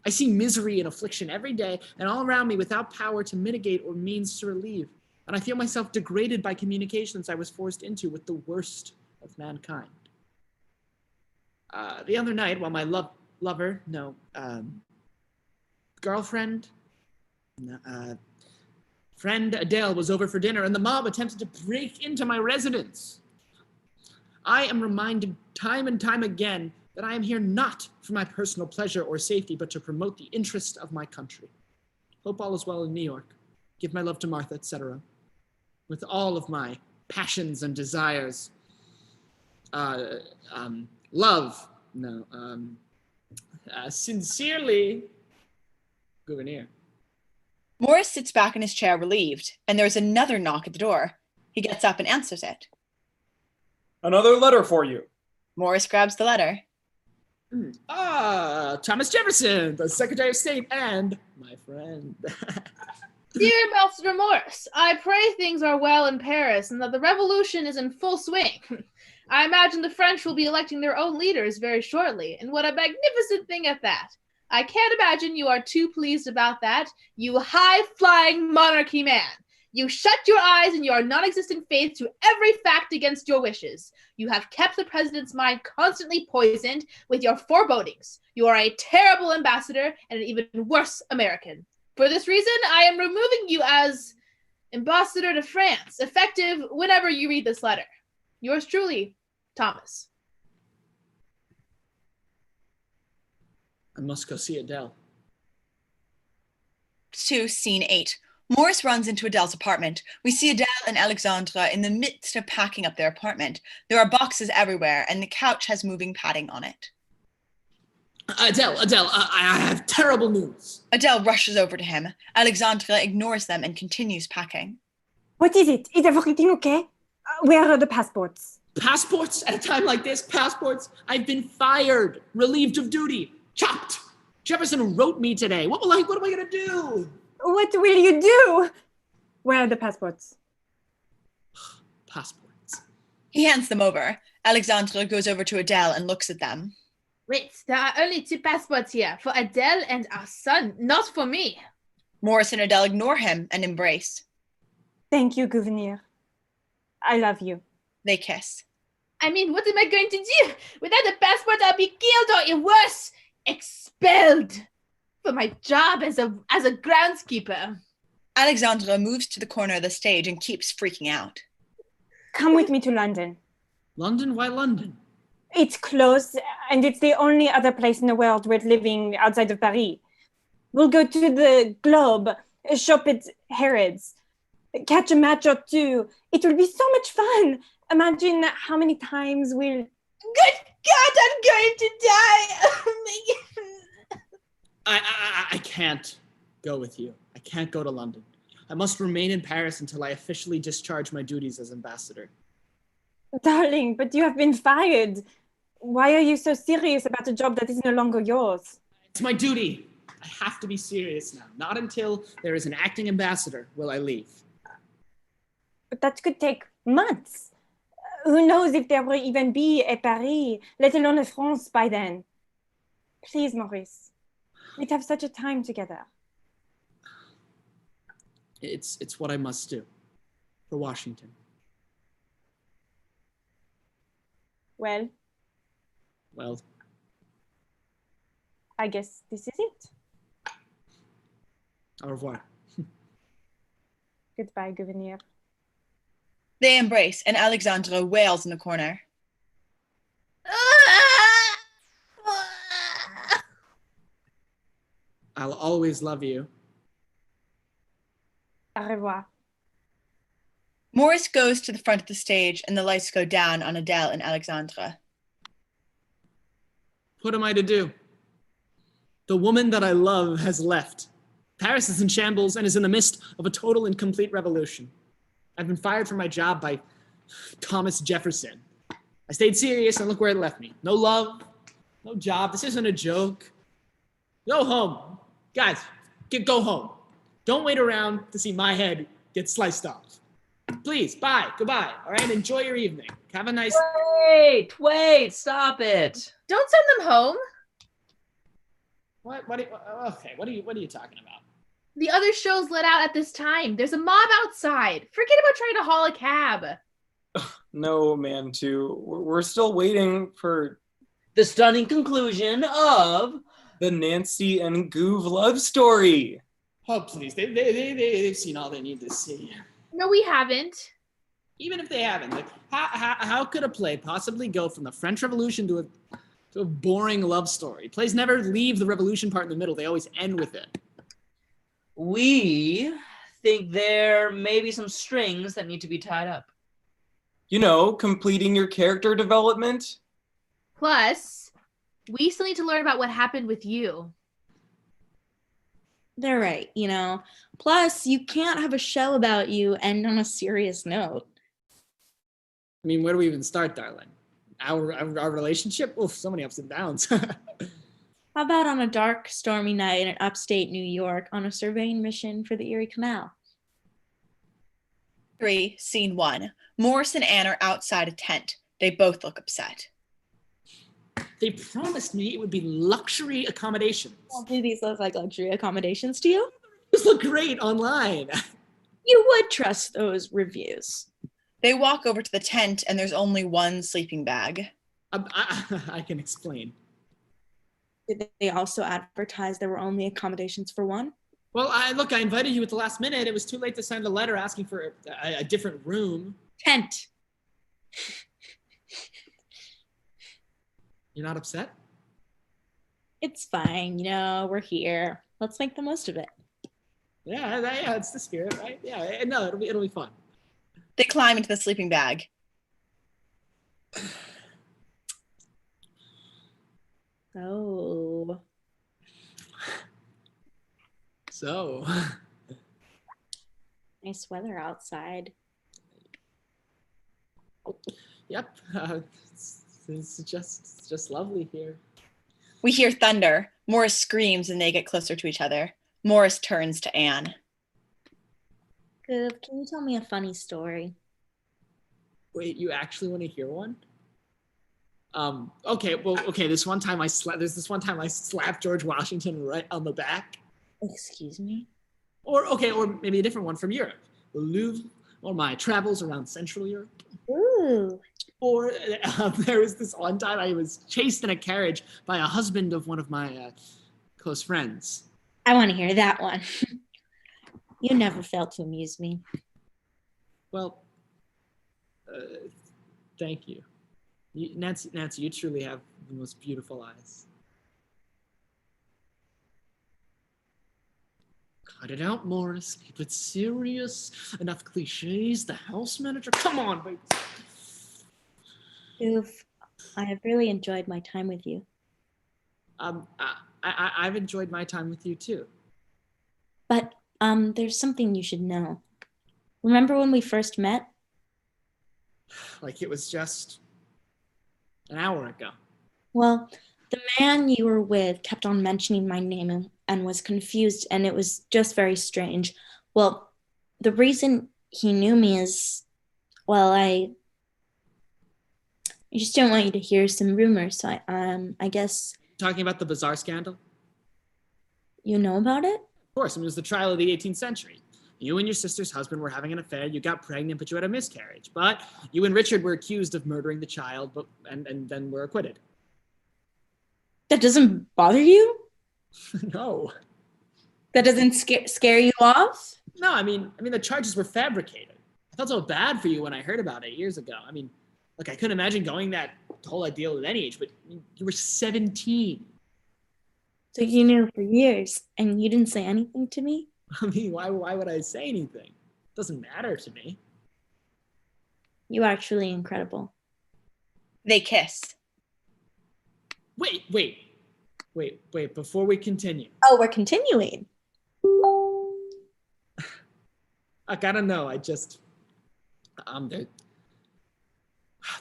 I see misery and affliction every day and all around me without power to mitigate or means to relieve. And I feel myself degraded by communications I was forced into with the worst of mankind. The other night, while my girlfriend, friend Adele was over for dinner and the mob attempted to break into my residence. I am reminded time and time again that I am here not for my personal pleasure or safety, but to promote the interest of my country. Hope all is well in New York. Give my love to Martha, etc. With all of my passions and desires. Sincerely, Gouverneur. Morris sits back in his chair relieved, and there's another knock at the door. He gets up and answers it. Another letter for you. Morris grabs the letter. Thomas Jefferson, the Secretary of State, and my friend. Dear Ambassador Morris, I pray things are well in Paris and that the revolution is in full swing. I imagine the French will be electing their own leaders very shortly, and what a magnificent thing at that. I can't imagine you are too pleased about that, you high-flying monarchy man. You shut your eyes in your non-existent faith to every fact against your wishes. You have kept the president's mind constantly poisoned with your forebodings. You are a terrible ambassador and an even worse American. For this reason, I am removing you as ambassador to France, effective whenever you read this letter. Yours truly, Thomas. I must go see Adele. 2, Scene 8. Morris runs into Adele's apartment. We see Adele and Alexandra in the midst of packing up their apartment. There are boxes everywhere, and the couch has moving padding on it. Adele, I have terrible news. Adele rushes over to him. Alexandra ignores them and continues packing. What is it? Is everything okay? Where are the passports? Passports? At a time like this, passports? I've been fired, relieved of duty, chopped. Jefferson wrote me today. What am I gonna do? What will you do? Where are the passports? Passports. He hands them over. Alexandra goes over to Adele and looks at them. Ritz, there are only 2 passports here, for Adele and our son, not for me. Morris and Adele ignore him and embrace. Thank you, Gouverneur. I love you. They kiss. I mean, what am I going to do? Without a passport, I'll be killed or even worse, expelled for my job as a groundskeeper. Alexandra moves to the corner of the stage and keeps freaking out. Come with me to London. London? Why London? It's close, and it's the only other place in the world worth living outside of Paris. We'll go to the Globe, shop at Harrods, catch a match or two. It will be so much fun. Imagine how many times we'll... Good God, I'm going to die! I can't go with you. I can't go to London. I must remain in Paris until I officially discharge my duties as ambassador. Darling, but you have been fired. Why are you so serious about a job that is no longer yours? It's my duty. I have to be serious now. Not until there is an acting ambassador will I leave. But that could take months. Who knows if there will even be a Paris, let alone a France by then. Please, Maurice. We'd have such a time together. It's what I must do for Washington. Well, I guess this is it. Au revoir. Goodbye, Gouverneur. They embrace, and Alexandra wails in the corner. I'll always love you. Au revoir. Morris goes to the front of the stage, and the lights go down on Adele and Alexandra. What am I to do? The woman that I love has left. Paris is in shambles and is in the midst of a total and complete revolution. I've been fired from my job by Thomas Jefferson. I stayed serious and look where it left me. No love, no job. This isn't a joke. Go home. Guys, go home. Don't wait around to see my head get sliced off. Please, bye, goodbye. All right, enjoy your evening. Have a nice... Wait, stop it. Don't send them home. What are you talking about? The other shows let out at this time. There's a mob outside. Forget about trying to haul a cab. No, man, too. We're still waiting for The stunning conclusion of the Nancy and Goov love story. Oh, please. They've seen all they need to see. No, we haven't. Even if they haven't, like, how could a play possibly go from the French Revolution to a boring love story? Plays never leave the revolution part in the middle. They always end with it. we think there may be some strings that need to be tied up. You know, completing your character development. Plus, We still need to learn about what happened with you. They're right, you know. Plus, you can't have a show about you end on a serious note. I mean, where do we even start, darling? Our relationship? Oof, so many ups and downs. How about on a dark, stormy night in upstate New York on a surveying mission for the Erie Canal? 3, scene 1. Morris and Anne are outside a tent. They both look upset. They promised me it would be luxury accommodations. Well, do these look like luxury accommodations to you? These look great online. You would trust those reviews. They walk over to the tent and there's only one sleeping bag. I can explain. Did they also advertise there were only accommodations for one? Well, I invited you at the last minute. It was too late to send a letter asking for a different room. Tent. You're not upset? It's fine, you know, we're here. Let's make the most of it. Yeah, it's the spirit, right? Yeah, no, it'll be fun. They climb into the sleeping bag. So. Nice weather outside. Yep. It's just lovely here. We hear thunder. Morris screams and they get closer to each other. Morris turns to Anne. Goof, can you tell me a funny story? Wait, you actually want to hear one? Okay. This one time I slapped George Washington right on the back. Excuse me? Or maybe a different one from Europe. The Louvre, or my travels around Central Europe. Ooh. Or there was this one time I was chased in a carriage by a husband of one of my close friends. I want to hear that one. You never fail to amuse me. Well, thank you. Nancy, you truly have the most beautiful eyes. Cut it out, Morris. Keep it serious. Enough cliches. The house manager. Come on, baby. Goof, I have really enjoyed my time with you. I've enjoyed my time with you too. But there's something you should know. Remember when we first met? Like it was just an hour ago. Well, the man you were with kept on mentioning my name and was confused, and it was just very strange. Well, the reason he knew me is, well, I just don't want you to hear some rumors, so I guess... Talking about the bizarre scandal? You know about it? Of course, it was the trial of the 18th century. You and your sister's husband were having an affair. You got pregnant, but you had a miscarriage. But you and Richard were accused of murdering the child, and then were acquitted. That doesn't bother you? No. That doesn't scare you off? No, I mean, the charges were fabricated. I felt so bad for you when I heard about it years ago. I mean, look, I couldn't imagine going that whole ordeal at any age, but you were 17. So you knew for years, and you didn't say anything to me? I mean, why would I say anything? It doesn't matter to me. You are truly incredible. They kiss. Wait, before we continue. Oh, we're continuing. I gotta know,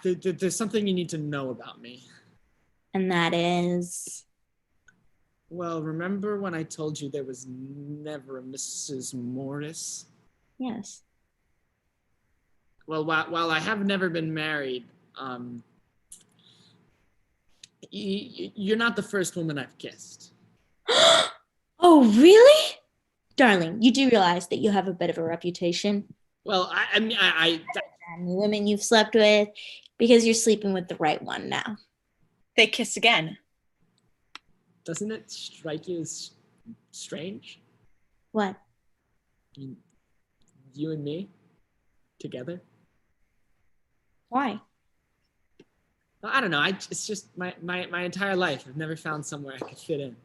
there's something you need to know about me. And that is? Well, remember when I told you there was never a Mrs. Morris? Yes. Well, while I have never been married, you're not the first woman I've kissed. Oh, really? Darling, you do realize that you have a bit of a reputation. Well, And the women you've slept with, because you're sleeping with the right one now. They kiss again. Doesn't it strike you as strange? What? I mean, you and me together? Why? I don't know. It's just my entire life. I've never found somewhere I could fit in.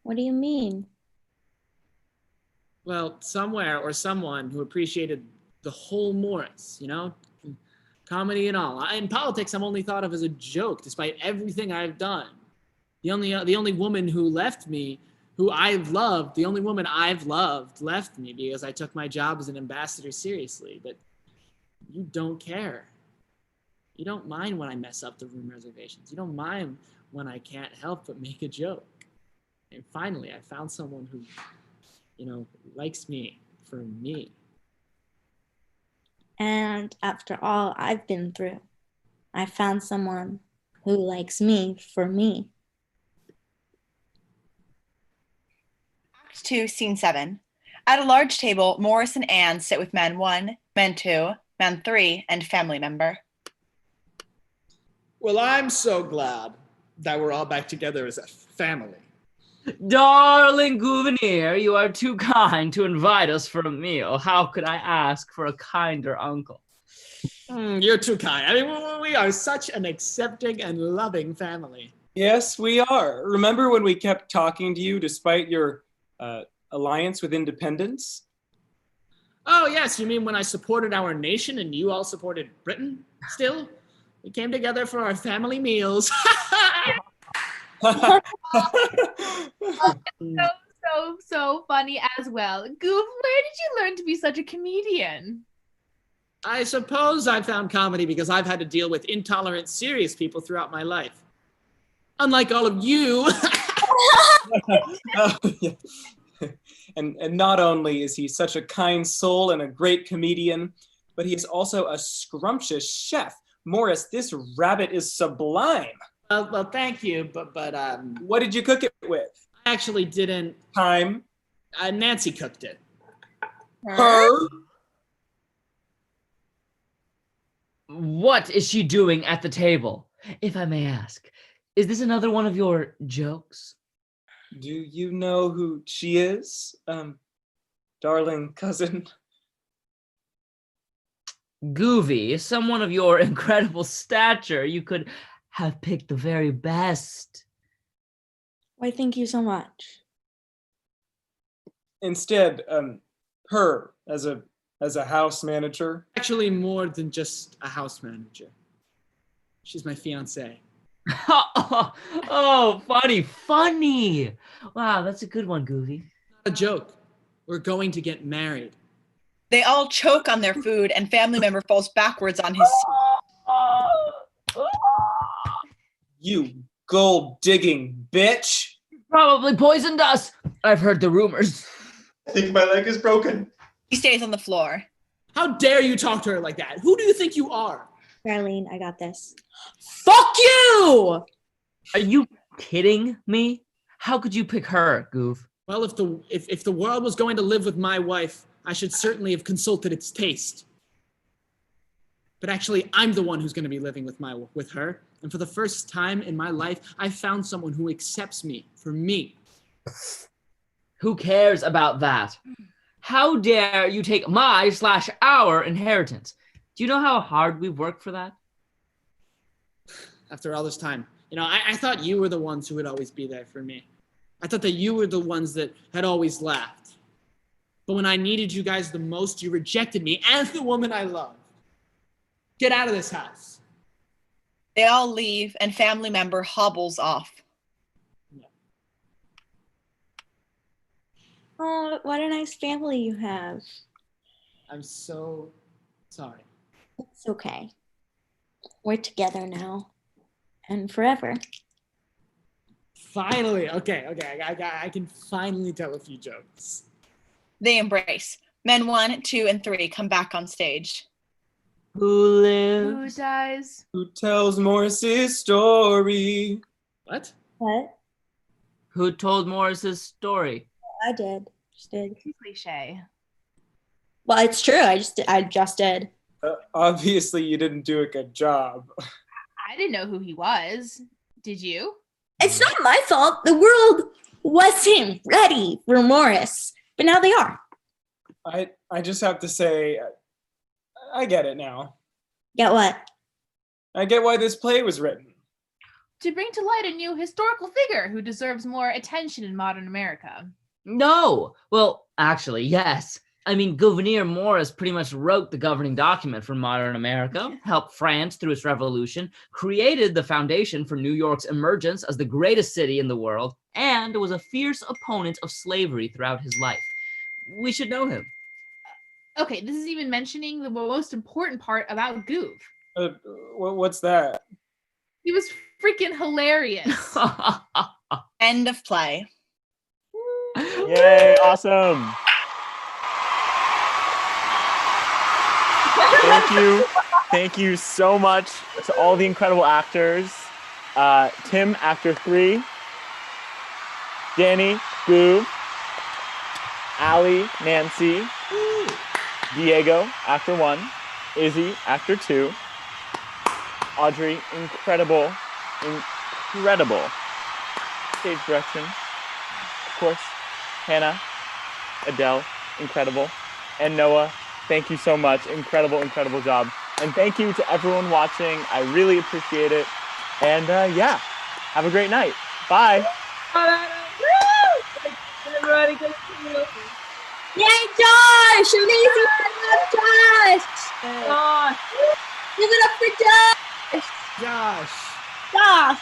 What do you mean? Well, somewhere or someone who appreciated the whole Morris, you know? Comedy and all. In politics, I'm only thought of as a joke, despite everything I've done. The only woman who left me, who I've loved, the only woman I've loved left me because I took my job as an ambassador seriously. But you don't care. You don't mind when I mess up the room reservations. You don't mind when I can't help but make a joke. And finally, I found someone who, likes me for me. And after all I've been through, I found someone who likes me for me. Act 2, Scene 7. At a large table, Morris and Anne sit with men 1, men 2, men 3, and family member. Well, I'm so glad that we're all back together as a family. Darling Gouverneur, you are too kind to invite us for a meal. How could I ask for a kinder uncle? You're too kind. I mean, we are such an accepting and loving family. Yes, we are. Remember when we kept talking to you despite your alliance with independence? Oh, yes. You mean when I supported our nation and you all supported Britain still? We came together for our family meals. So funny as well. Goof, where did you learn to be such a comedian? I suppose I found comedy because I've had to deal with intolerant, serious people throughout my life. Unlike all of you. Oh, yeah. And not only is he such a kind soul and a great comedian, but he is also a scrumptious chef. Morris, this rabbit is sublime. Well, thank you, but what did you cook it with? I actually didn't. Time. Nancy cooked it. Her? What is she doing at the table, if I may ask? Is this another one of your jokes? Do you know who she is, darling cousin? Goovy, someone of your incredible stature, you could have picked the very best. Why, thank you so much. Instead, her as a house manager. Actually, more than just a house manager. She's my fiancée. Oh, funny. Wow, that's a good one, Goovy. Not a joke. We're going to get married. They all choke on their food, and family member falls backwards on his seat. You gold-digging bitch. Probably poisoned us. I've heard the rumors. I think my leg is broken. He stays on the floor. How dare you talk to her like that? Who do you think you are? Darlene, I got this. Fuck you! Are you kidding me? How could you pick her, Goof? Well, if the world was going to live with my wife, I should certainly have consulted its taste. But actually, I'm the one who's going to be living with her. And for the first time in my life, I found someone who accepts me for me. Who cares about that? How dare you take my/our inheritance? Do you know how hard we've worked for that? After all this time, I thought you were the ones who would always be there for me. I thought that you were the ones that had always laughed. But when I needed you guys the most, you rejected me and the woman I love. Get out of this house. They all leave, and family member hobbles off. Yeah. Oh, what a nice family you have. I'm so sorry. It's okay. We're together now. And forever. Finally. Okay. I can finally tell a few jokes. They embrace. Men 1, 2, and 3 come back on stage. Who lives? Who dies? Who tells Morris's story? What? What? Who told Morris's story? I did. Just did. Cliche. Well, it's true. I just did. Obviously, you didn't do a good job. I didn't know who he was. Did you? It's not my fault. The world wasn't ready for Morris, but now they are. I just have to say, I get it now. Get what? I get why this play was written. To bring to light a new historical figure who deserves more attention in modern America. No. Well, actually, yes. I mean, Gouverneur Morris pretty much wrote the governing document for modern America, helped France through its revolution, created the foundation for New York's emergence as the greatest city in the world, and was a fierce opponent of slavery throughout his life. We should know him. Okay, this is even mentioning the most important part about Gouv. What's that? He was freaking hilarious. End of play. Yay, awesome. Thank you so much to all the incredible actors. Tim, actor 3. Danny, Gouv. Allie, Nancy. Diego, actor 1. Izzy, actor 2. Audrey, incredible stage direction. Of course, Hannah, Adele, incredible. And Noah, thank you so much. Incredible job. And thank you to everyone watching. I really appreciate it. And yeah, have a great night. Bye. Everybody, good to see you. Yay, Josh! Amazing job, Josh! Give it up for Josh! Josh. Josh!